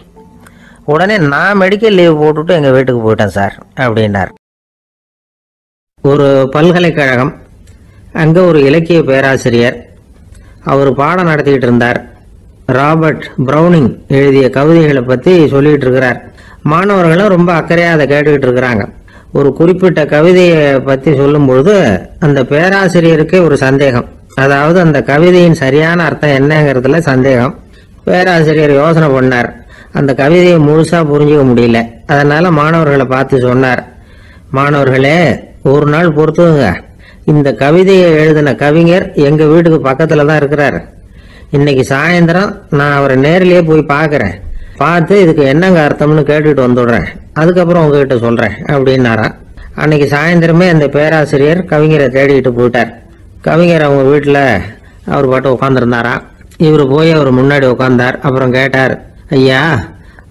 உடனே நான் மெடிக்கல் லீவ் போட்டுவிட்டு எங்கள் வீட்டுக்கு போயிட்டேன் சார் அப்படின்னார். ஒரு பல்கலைக்கழகம், அங்கே ஒரு இலக்கிய பேராசிரியர், அவர் பாடம் நடத்திக்கிட்டு இருந்தார். ராபர்ட் ப்ரௌனிங் எழுதிய கவிதைகளை பற்றி சொல்லிகிட்டு இருக்கிறார். மாணவர்களும் ரொம்ப அக்கறையாக அதை கேட்டுக்கிட்டு இருக்கிறாங்க. ஒரு குறிப்பிட்ட கவிதையை பற்றி சொல்லும்பொழுது அந்த பேராசிரியருக்கே ஒரு சந்தேகம். அதாவது அந்த கவிதையின் சரியான அர்த்தம் என்னங்கிறதுல சந்தேகம். பேராசிரியர் யோசனை பண்ணார். அந்த கவிதையை முழுசா புரிஞ்சுக்க முடியல. அதனால மாணவர்களை பார்த்து சொன்னார், மாணவர்களே, ஒரு நாள் பொறுத்துங்க, இந்த கவிதையை எழுதின கவிஞர் எங்க வீட்டுக்கு பக்கத்துல தான் இருக்கிறார். இன்னைக்கு சாயந்தரம் நான் அவரை நேரிலேயே போய் பார்க்கறேன், பார்த்து இதுக்கு என்னங்க அர்த்தம்னு கேட்டுட்டு வந்துடுறேன், அதுக்கப்புறம் உங்ககிட்ட சொல்றேன் அப்படின்னாரா. அன்னைக்கு சாயந்தரமே அந்த பேராசிரியர் கவிஞரை தேடிட்டு போயிட்டார். கவிஞர் அவங்க வீட்டுல அவர் பாட்டு உட்காந்துருந்தாரா. இவர் போய் அவர் முன்னாடி உட்கார்ந்தார். அப்புறம் கேட்டார், ஐயா,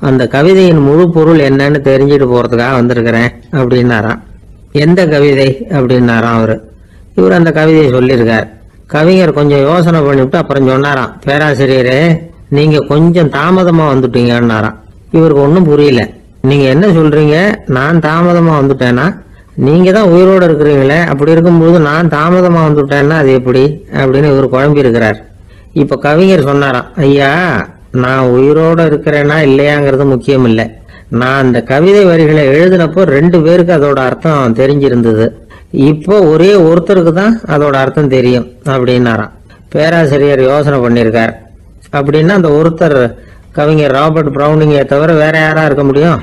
அந்த கவிதையின் முழு பொருள் என்னன்னு தெரிஞ்சுட்டு போறதுக்காக வந்திருக்கிறேன் அப்படின்னாராம். எந்த கவிதை அப்படின்னாராம் அவரு. இவர் அந்த கவிதையை சொல்லியிருக்கார். கவிஞர் கொஞ்சம் யோசனை பண்ணிவிட்டு அப்புறம் சொன்னாராம், பேராசிரியரே, நீங்க கொஞ்சம் தாமதமா வந்துட்டீங்கன்னாராம். இவருக்கு ஒன்றும் புரியல. நீங்க என்ன சொல்றீங்க, நான் தாமதமா வந்துட்டேன்னா? நீங்க தான் உயிரோடு இருக்கிறீங்களே, அப்படி இருக்கும்போது நான் தாமதமா வந்துட்டேன்னா அது எப்படி அப்படின்னு இவர் குழம்பி இருக்கிறார். இப்ப கவிஞர் சொன்னாராம், ஐயா, நான் உயிரோட இருக்கிறேன்னா இல்லையாங்கிறது முக்கியம் இல்லை. நான் அந்த கவிதை வரிகளை எழுதினப்போ 2 பேருக்கு அதோட அர்த்தம் தெரிஞ்சிருந்தது. இப்போ ஒரே ஒருத்தருக்கு தான் அதோட அர்த்தம் தெரியும் அப்படின்னாராம். பேராசிரியர் யோசனை பண்ணியிருக்கார். அப்படின்னா அந்த ஒருத்தர் கவிஞர் ராபர்ட் பிரவுனிங்கை தவிர வேற யாரா இருக்க முடியும்?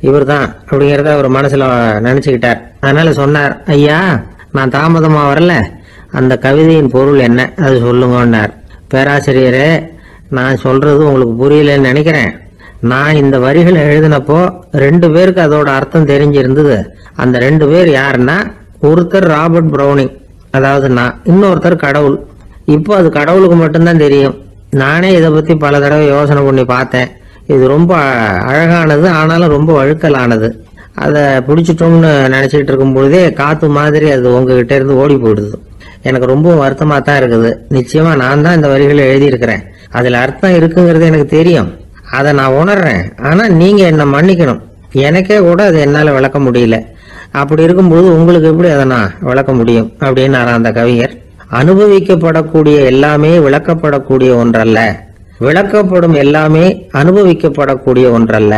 இவர் தான் அப்படிங்கிறத அவர் மனசுல நினைச்சுக்கிட்டார். அதனால சொன்னார், ஐயா, நான் தாமதமா வரல, அந்த கவிதையின் பொருள் என்ன அது சொல்லுங்கன்னார். பேராசிரியரே, நான் சொல்றது உங்களுக்கு புரியலன்னு நினைக்கிறேன். நான் இந்த வரிகளை எழுதினப்போ 2 பேருக்கு அதோட அர்த்தம் தெரிஞ்சிருந்தது. அந்த 2 பேர் யாருன்னா, ஒருத்தர் ராபர்ட் பிரவுனிங், அதாவது நான், இன்னொருத்தர் கடவுள். இப்போ அது கடவுளுக்கு மட்டும்தான் தெரியும். நானே இதை பத்தி பல தடவை யோசனை பண்ணி பார்த்தேன். இது ரொம்ப அழகானது, ஆனாலும் ரொம்ப வழுக்கலானது. அதை பிடிச்சிட்டோம்னு நினைச்சிட்டு இருக்கும் பொழுதே காத்து மாதிரி அது உங்ககிட்ட இருந்து ஓடி போயிடுது. எனக்கு ரொம்ப வருத்தமா தான் இருக்குது. நிச்சயமா நான் தான் இந்த வரிகளை எழுதியிருக்கிறேன். அதுல அர்த்தம் இருக்குங்கிறது எனக்கு தெரியும், அதை நான் உணர்றேன். ஆனா நீங்க என்ன மன்னிக்கணும், எனக்கே கூட அதை என்னால விளக்க முடியல. அப்படி இருக்கும்போது உங்களுக்கு எப்படி அதை நான் விளக்க முடியும் அப்படின்னு அந்த கவிஞர். அனுபவிக்கப்படக்கூடிய எல்லாமே விளக்கப்படக்கூடிய ஒன்றல்ல, விளக்கப்படும் எல்லாமே அனுபவிக்கப்படக்கூடிய ஒன்றல்ல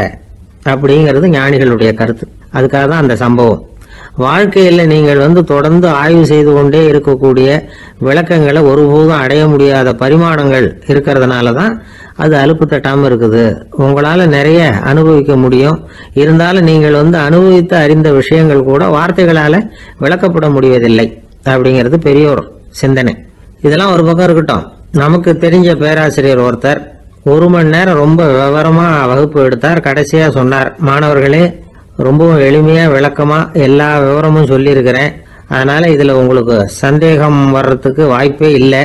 அப்படிங்கிறது ஞானிகளுடைய கருத்து. அதுக்காக தான் அந்த சம்பவம். வாழ்க்கையில நீங்கள் தொடர்ந்து ஆய்வு செய்து கொண்டே இருக்கக்கூடிய விளக்கங்களை ஒருபோதும் அடைய முடியாத பரிமாணங்கள் இருக்கிறதுனால தான் அது அலுப்பு தட்டாம இருக்குது. உங்களால நிறைய அனுபவிக்க முடியும், இருந்தாலும் நீங்கள் அனுபவித்து அறிந்த விஷயங்கள் கூட வார்த்தைகளால விளக்கப்பட முடிவதில்லை அப்படிங்கிறது பெரிய ஒரு சிந்தனை. இதெல்லாம் ஒரு பக்கம் இருக்கட்டும். நமக்கு தெரிஞ்ச பேராசிரியர் ஒருத்தர் 1 மணி நேரம் ரொம்ப விவரமா வகுப்பு எடுத்தார். கடைசியா சொன்னார், மாணவர்களே, ரொம்பவும் எளிமையா விளக்கமா எல்லா விவரமும் சொல்லியிருக்கிறேன். அதனால இதுல உங்களுக்கு சந்தேகம் வர்றதுக்கு வாய்ப்பே இல்லை.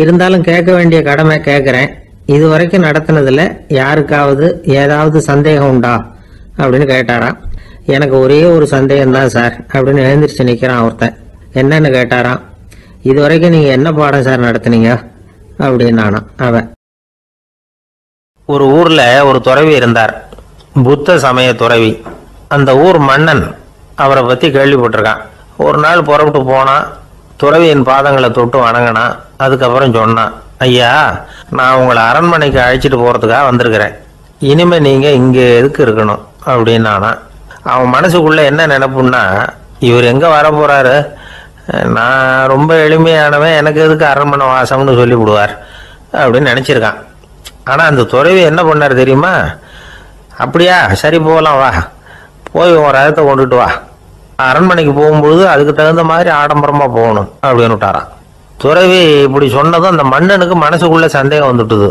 இருந்தாலும் கேட்க வேண்டிய கடமை கேட்கிறேன். இது வரைக்கும் நடத்தினதுல யாருக்காவது ஏதாவது சந்தேகம் உண்டா அப்படின்னு கேட்டாராம். எனக்கு ஒரே ஒரு சந்தேகம் தான் சார் அப்படின்னு எழுந்திரிச்சு நிக்கிறான் ஒருத்தன். என்னன்னு கேட்டாராம். இது வரைக்கும் நீங்க என்ன பாடம் சார் நடத்துனீங்க அப்படின்னானா அவன். ஒரு ஊர்ல ஒரு துறவி இருந்தார், புத்த சமய துறவி. அந்த ஊர் மன்னன் அவரை பத்தி கேள்விப்பட்டிருக்கான். ஒரு நாள் புறப்பட்டு போனான், துறவியின் பாதங்களை தொட்டு வணங்கினான். அதுக்கப்புறம் சொன்னான், ஐயா, நான் உங்களை அரண்மனைக்கு அழைச்சிட்டு போறதுக்காக வந்திருக்கிறேன். இனிமே நீங்க இங்க எதுக்கு இருக்கணும் அப்படின்னானா. அவன் மனசுக்குள்ள என்ன நினைப்புன்னா, இவர் எங்க வர போறாரு, நான் ரொம்ப எளிமையானவன், எனக்கு எதுக்கு அரண்மனை வாசம்னு சொல்லி விடுவார் அப்படின்னு நினைச்சிருக்கான். ஆனா அந்த துறவி என்ன பண்ணார் தெரியுமா? அப்படியா, சரி போகலாம், வா, போய் உன் ரதத்தை கொண்டுட்டு வா, அரண்மனைக்கு போகும்பொழுது அதுக்கு தகுந்த மாதிரி ஆடம்பரமா போகணும் அப்படின்னு விட்டாரான். துறவி இப்படி சொன்னதும் அந்த மன்னனுக்கு மனசுக்குள்ள சந்தேகம் வந்துட்டுது.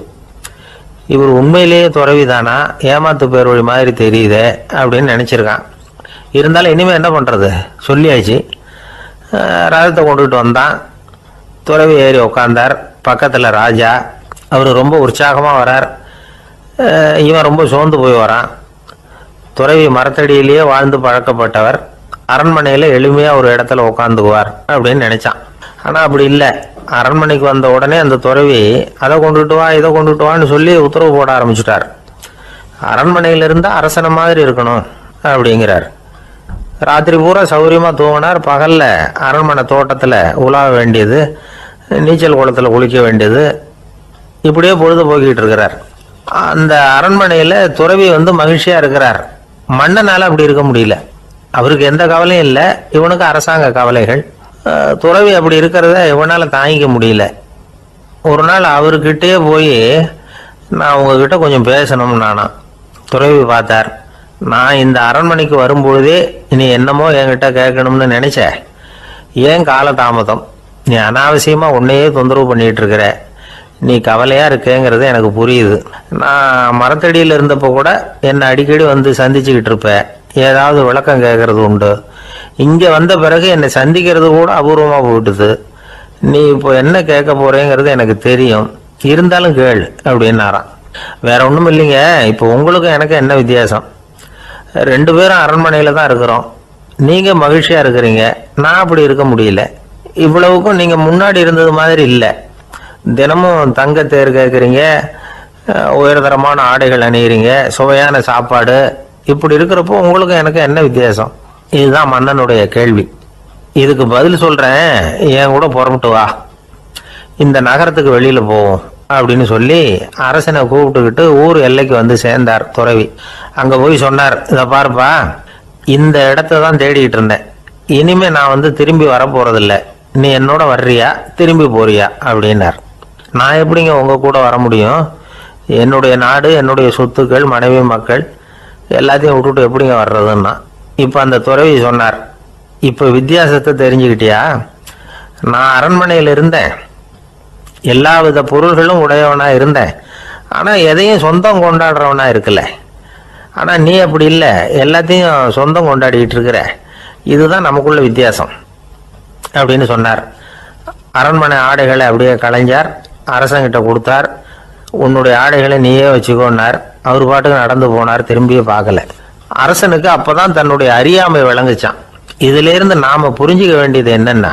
இவர் உண்மையிலேயே துறவி தானா, ஏமாத்து பேர் வழி மாதிரி தெரியுதே அப்படின்னு நினைச்சிருக்கான். இருந்தாலும் இனிமே என்ன பண்றது, சொல்லியாச்சு. ரதத்தை கொண்டுட்டு வந்தான். துறவி ஏறி உட்கார்ந்தார். பக்கத்துல ராஜா. அவர் ரொம்ப உற்சாகமா வரார். இவன் ரொம்ப சோர்ந்து போய் வரான். துறவி மரத்தடியிலேயே வாழ்ந்து பழக்கப்பட்டவர், அரண்மனையில எளிமையா ஒரு இடத்துல உட்காந்துக்குவார் அப்படின்னு நினைச்சான். ஆனா அப்படி இல்லை. அரண்மனைக்கு வந்த உடனே அந்த துறவி அதை கொண்டுட்டு வா, இதை கொண்டுட்டு வான்னு சொல்லி உத்தரவு போட ஆரம்பிச்சுட்டார். அரண்மனையில இருந்தா அரசனை மாதிரி இருக்கணும் அப்படிங்கிறார். ராத்திரி பூரா சௌகரியமா தூங்கினார். பகல்ல அரண்மனை தோட்டத்துல உலாவ வேண்டியது, நீச்சல் குளத்துல குளிக்க வேண்டியது, இப்படியே பொழுது போக்கிட்டு இருக்கிறார். அந்த அரண்மனையில துறவி மகிழ்ச்சியா இருக்கிறார். மன்னனால அப்படி இருக்க முடியல. அவருக்கு எந்த கவலையும் இல்லை, இவனுக்கு அரசாங்க கவலைகள். துறவி அப்படி இருக்கிறத இவனால தாங்கிக்க முடியல. ஒரு நாள் அவர்கிட்டயே போய், நான் உங்ககிட்ட கொஞ்சம் பேசணும் நானா துறவி பார்த்தார். நான் இந்த அரண்மனைக்கு வரும்பொழுதே நீ என்னமோ என்கிட்ட கேட்கணும்னு நினைச்ச. ஏன் காலதாமதம்? நீ அனாவசியமா உன்னையே தொந்தரவு பண்ணிட்டு இருக்கிற. நீ கவலையா இருக்கேங்கிறது எனக்கு புரியுது. நான் மரத்தடியில் இருந்தப்போ கூட என்னை அடிக்கடி வந்து சந்திச்சுக்கிட்டு இருப்ப. ஏதாவது விளக்கம் கேட்கறது உண்டு. இங்க வந்த பிறகு என்னை சந்திக்கிறது கூட அபூர்வமா போயிட்டுது. நீ இப்போ என்ன கேட்க போறேங்கிறது எனக்கு தெரியும். இருந்தாலும் கேளு அப்படின்னாராம். வேற ஒன்றும் இல்லைங்க. இப்போ உங்களுக்கும் எனக்கு என்ன வித்தியாசம்? 2 பேரும் அரண்மனையில தான் இருக்கிறோம். நீங்க மகிழ்ச்சியா இருக்கிறீங்க, நான் அப்படி இருக்க முடியல. இவ்வளவுக்கும் நீங்க முன்னாடி இருந்தது மாதிரி இல்லை. தினமும் தங்க தேர் கேட்குறீங்க, உயர்தரமான ஆடைகள் அணிகிறீங்க, சுவையான சாப்பாடு. இப்படி இருக்கிறப்போ உங்களுக்கும் எனக்கு என்ன வித்தியாசம்? இதுதான் மன்னனுடைய கேள்வி. இதுக்கு பதில் சொல்றேன், என் கூட புறப்பட்டு வா, இந்த நகரத்துக்கு வெளியில போவோம் அப்படின்னு சொல்லி அரசனை கூப்பிட்டுக்கிட்டு ஊர் எல்லைக்கு வந்து சேர்ந்தார் துறவி. அங்க போய் சொன்னார், இதை பாருப்பா, இந்த இடத்த தான் தேடிட்டு இருந்தேன். இனிமே நான் வந்து திரும்பி வர போறதில்ல. நீ என்னோட வர்றியா திரும்பி போறியா அப்படின்னார். நான் எப்படிங்க உங்க கூட வர முடியும்? என்னுடைய நாடு, என்னுடைய சொத்துக்கள், மனைவி, மக்கள் எல்லாத்தையும் விட்டுட்டு எப்படிங்க வர்றதுன்னா. இப்ப அந்த துறவி சொன்னார், இப்ப வித்தியாசத்தை தெரிஞ்சுக்கிட்டியா? நான் அரண்மனையில் இருந்தேன், எல்லா வித பொருள்களும் உடையவனா இருந்தேன். ஆனா எதையும் சொந்தம் கொண்டாடுறவனா இருக்கல. ஆனா நீ அப்படி இல்லை, எல்லாத்தையும் சொந்தம் கொண்டாடிட்டு இருக்கிற. இதுதான் நமக்குள்ள வித்தியாசம் அப்படின்னு சொன்னார். அரண்மனை ஆடைகளை அப்படியே களைஞ்சார், அரசங்கிட்ட கொடுத்தார். உன்னுடைய ஆடைகளை நீயே வச்சுக்கோன்னார். அவர் பாட்டுக்கு நடந்து போனார், திரும்பியே பார்க்கல. அரசனுக்கு அப்பதான் தன்னுடைய அறியாமை விளங்குச்சான். இதுல இருந்து நாம புரிஞ்சுக்க வேண்டியது என்னன்னா,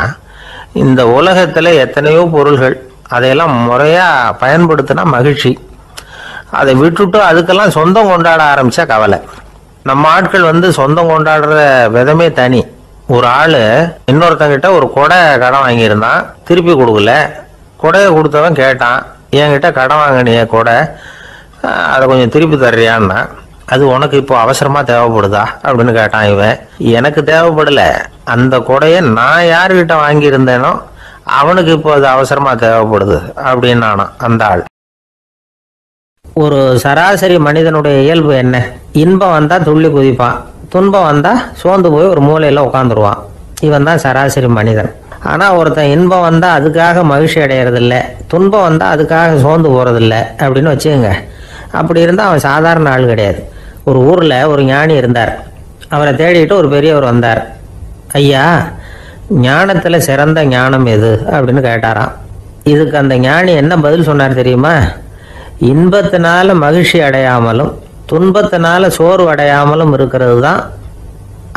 இந்த உலகத்துல எத்தனையோ பொருள்கள், அதையெல்லாம் முறையா பயன்படுத்தினா மகிழ்ச்சி. அதை விட்டுட்டு அதுக்கெல்லாம் சொந்தம் கொண்டாட ஆரம்பிச்சா கவலை. நம்ம ஆட்கள் வந்து சொந்தம் கொண்டாடுற விதமே தனி. ஒரு ஆளு இன்னொருத்தங்கிட்ட ஒரு கொடை கடன் வாங்கியிருந்தான், திருப்பி கொடுக்கல. கொடையை கொடுத்தவன் கேட்டான், என்கிட்ட கடன் வாங்கினிய கொடை, அதை கொஞ்சம் திருப்பி தர்றியான்னா. அது உனக்கு இப்போ அவசரமா தேவைப்படுதா அப்படின்னு கேட்டான் இவன். எனக்கு தேவைப்படல, அந்த கொடையை நான் யாருக்கிட்ட வாங்கியிருந்தேனோ அவனுக்கு இப்போ அது அவசரமா தேவைப்படுது அப்படின்னானா அந்த ஆள். ஒரு சராசரி மனிதனுடைய இயல்பு என்ன? இன்பம் வந்தா துள்ளி குதிப்பான், துன்பம் வந்தா சோர்ந்து போய் ஒரு மூலையில உட்காந்துருவான். இவன் தான் சராசரி மனிதன். ஆனா ஒருத்தன் இன்பம் வந்தா அதுக்காக மகிழ்ச்சி அடையறதில்ல, துன்பம் வந்தா அதுக்காக சோர்ந்து போறதில்ல அப்படின்னு வச்சுக்கோங்க. அப்படி இருந்தா அவன் சாதாரண ஆள் கிடையாது. ஒரு ஊர்ல ஒரு ஞானி இருந்தார். அவரை தேடிட்டு ஒரு பெரியவர் வந்தார். ஐயா, ஞானத்துல சிறந்த ஞானம் எது அப்படின்னு கேட்டாராம். இதுக்கு அந்த ஞானி என்ன பதில் சொன்னார் தெரியுமா? இன்பத்தினால மகிழ்ச்சி அடையாமலும் துன்பத்தினால சோர்வு அடையாமலும் இருக்கிறது தான்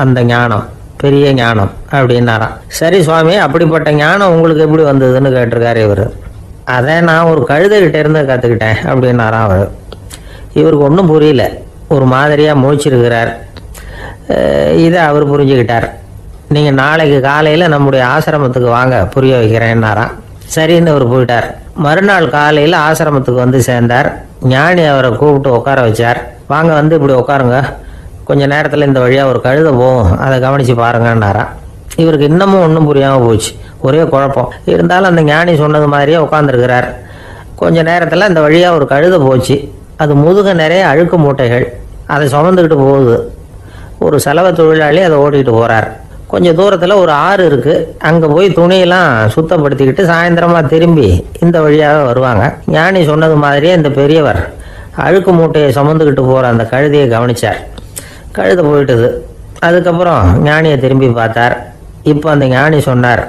அந்த ஞானம், பெரிய ஞானம் அப்படின்னாராம். சரி சுவாமி, அப்படிப்பட்ட ஞானம் உங்களுக்கு எப்படி வந்ததுன்னு கேட்டிருக்காரு இவர். அதை நான் ஒரு கழுதைகிட்ட இருந்து கற்றுக்கிட்டேன் அப்படின்னாராம் அவர். இவருக்கு ஒன்றும் புரியல, ஒரு மாதிரியாக முழிச்சிருக்கிறார். இதை அவர் புரிஞ்சுக்கிட்டார். நீங்கள் நாளைக்கு காலையில் நம்முடைய ஆசிரமத்துக்கு வாங்க, புரிய வைக்கிறேன்னாராம். சரின்னு அவர் போயிட்டார். மறுநாள் காலையில் ஆசிரமத்துக்கு வந்து சேர்ந்தார். ஞானி அவரை கூப்பிட்டு உட்கார வச்சார். வாங்க, வந்து இப்படி உட்காருங்க, கொஞ்ச நேரத்தில் இந்த வழியாக ஒரு கழுதை போகும், அதை கவனித்து பாருங்கன்னாராம். இவருக்கு இன்னமும் ஒன்றும் புரியாமல் போச்சு, ஒரே குழப்பம். இருந்தாலும் அந்த ஞானி சொன்னது மாதிரியே உட்காந்துருக்கிறார். கொஞ்ச நேரத்தில் இந்த வழியாக ஒரு கழுதை போச்சு. அது முதுக நிறைய அழுக்கு மூட்டைகள், அதை சுமந்துக்கிட்டு போகுது. ஒரு செலவு தொழிலாளி அதை ஓட்டிகிட்டு போகிறார். கொஞ்சம் தூரத்தில் ஒரு ஆறு இருக்குது. அங்கே போய் துணியெல்லாம் சுத்தப்படுத்திக்கிட்டு சாயந்தரமாக திரும்பி இந்த வழியாக வருவாங்க. ஞானி சொன்னது மாதிரியே இந்த பெரியவர் அழுக்கு மூட்டையை சுமந்துக்கிட்டு போகிற அந்த கழுதையை கவனித்தார். கழுதை போயிட்டுது. அதுக்கப்புறம் ஞானியை திரும்பி பார்த்தார். இப்போ அந்த ஞானி சொன்னார்,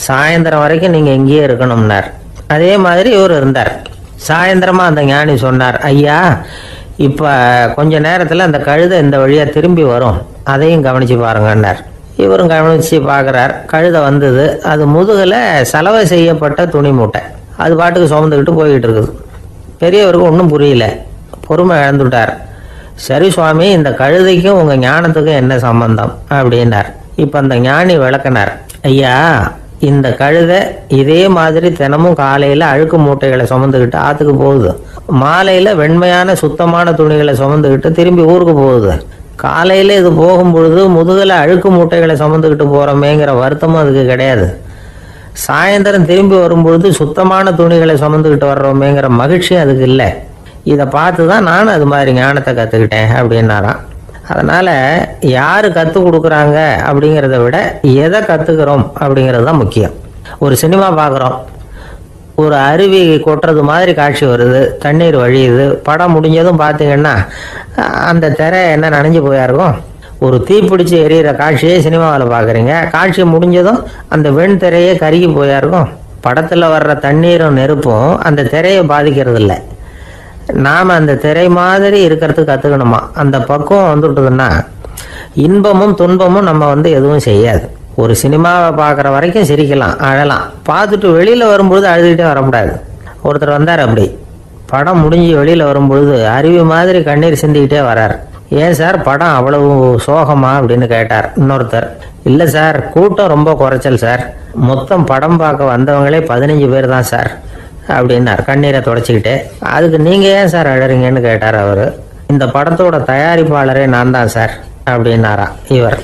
சாயந்தரம் வரைக்கும் நீங்கள் இங்கேயே இருக்கணும்னார். அதே மாதிரி இவர் இருந்தார். சாயந்தரமாக அந்த ஞானி சொன்னார், ஐயா, இப்போ கொஞ்ச நேரத்தில் அந்த கழுதை இந்த வழியாக திரும்பி வரும், அதையும் கவனித்து பாருங்கன்னார். இவரும் கவனித்து பார்க்குறார். கழுதை வந்தது. அது முதுகில் சலவை செய்யப்பட்ட துணி மூட்டை, அது பாட்டுக்கு சுமந்துக்கிட்டு போய்கிட்டு இருக்குது. பெரியவருக்கு ஒன்றும் புரியல, பொறுமை இழந்துட்டார். சரி சுவாமி, இந்த கழுதைக்கும் உங்கள் ஞானத்துக்கும் என்ன சம்பந்தம் அப்படின்னார். இப்போ அந்த ஞானி விளக்கினார். ஐயா, இந்த கழுதை இதே மாதிரி தினமும் காலையில் அழுக்கு மூட்டைகளை சுமந்துக்கிட்டு ஆற்றுக்கு போகுது, மாலையில் வெண்மையான சுத்தமான துணிகளை சுமந்துக்கிட்டு திரும்பி ஊருக்கு போகுது. காலையில் இது போகும்பொழுது முதுகில் அழுக்கு மூட்டைகளை சுமந்துக்கிட்டு போகிறோமேங்கிற வருத்தமும் அதுக்கு கிடையாது. சாயந்தரம் திரும்பி வரும்பொழுது சுத்தமான துணிகளை சுமந்துக்கிட்டு வர்றோமேங்கிற மகிழ்ச்சியும் அதுக்கு இல்லை. இதை பார்த்து தான் நானும் அது மாதிரி ஞானத்தை கற்றுக்கிட்டேன் அப்படின்னாராம். அதனால் யார் கற்றுக் கொடுக்குறாங்க அப்படிங்கிறத விட எதை கற்றுக்கிறோம் அப்படிங்கிறது தான் முக்கியம். ஒரு சினிமா பார்க்குறோம், ஒரு அருவி கொட்டுறது மாதிரி காட்சி வருது, தண்ணீர் வழியுது. படம் முடிஞ்சதும் பார்த்தீங்கன்னா அந்த திரை என்ன நனைஞ்சு போயா இருக்கும். ஒரு தீப்பிடிச்சு எரியிற காட்சியே சினிமாவில் பார்க்குறீங்க, காட்சி முடிஞ்சதும் அந்த வெண் திரையே கருகி போயா இருக்கும். படத்தில் வர்ற தண்ணீரும் நெருப்பும் அந்த திரையை பாதிக்கிறது இல்லை. நாம் அந்த திரை மாதிரி இருக்கிறதுக்கு கற்றுக்கணுமா. அந்த பக்குவம் வந்துவிட்டதுன்னா இன்பமும் துன்பமும் நம்ம எதுவும் செய்யாது. ஒரு சினிமாவை பார்க்குற வரைக்கும் சிரிக்கலாம், அழலாம். பார்த்துட்டு வெளியில் வரும்பொழுது அழுதுகிட்டே வரக்கூடாது. ஒருத்தர் வந்தார், அப்படி படம் முடிஞ்சு வெளியில் வரும்பொழுது அருவி மாதிரி கண்ணீர் சிந்திக்கிட்டே வரார். ஏன் சார் படம் அவ்வளவு சோகமா அப்படின்னு கேட்டார். இன்னொருத்தர், இல்லை சார் கூட்டம் ரொம்ப குறைச்சல் சார், மொத்தம் படம் பார்க்க வந்தவங்களே 15 பேர் தான் சார் அப்படின்னார் கண்ணீரை தொடச்சிக்கிட்டே. அதுக்கு நீங்கள் ஏன் சார் அழறீங்கன்னு கேட்டார் அவர். இந்த படத்தோட தயாரிப்பாளரே நான் தான் சார் அப்படின்னாரா இவர்.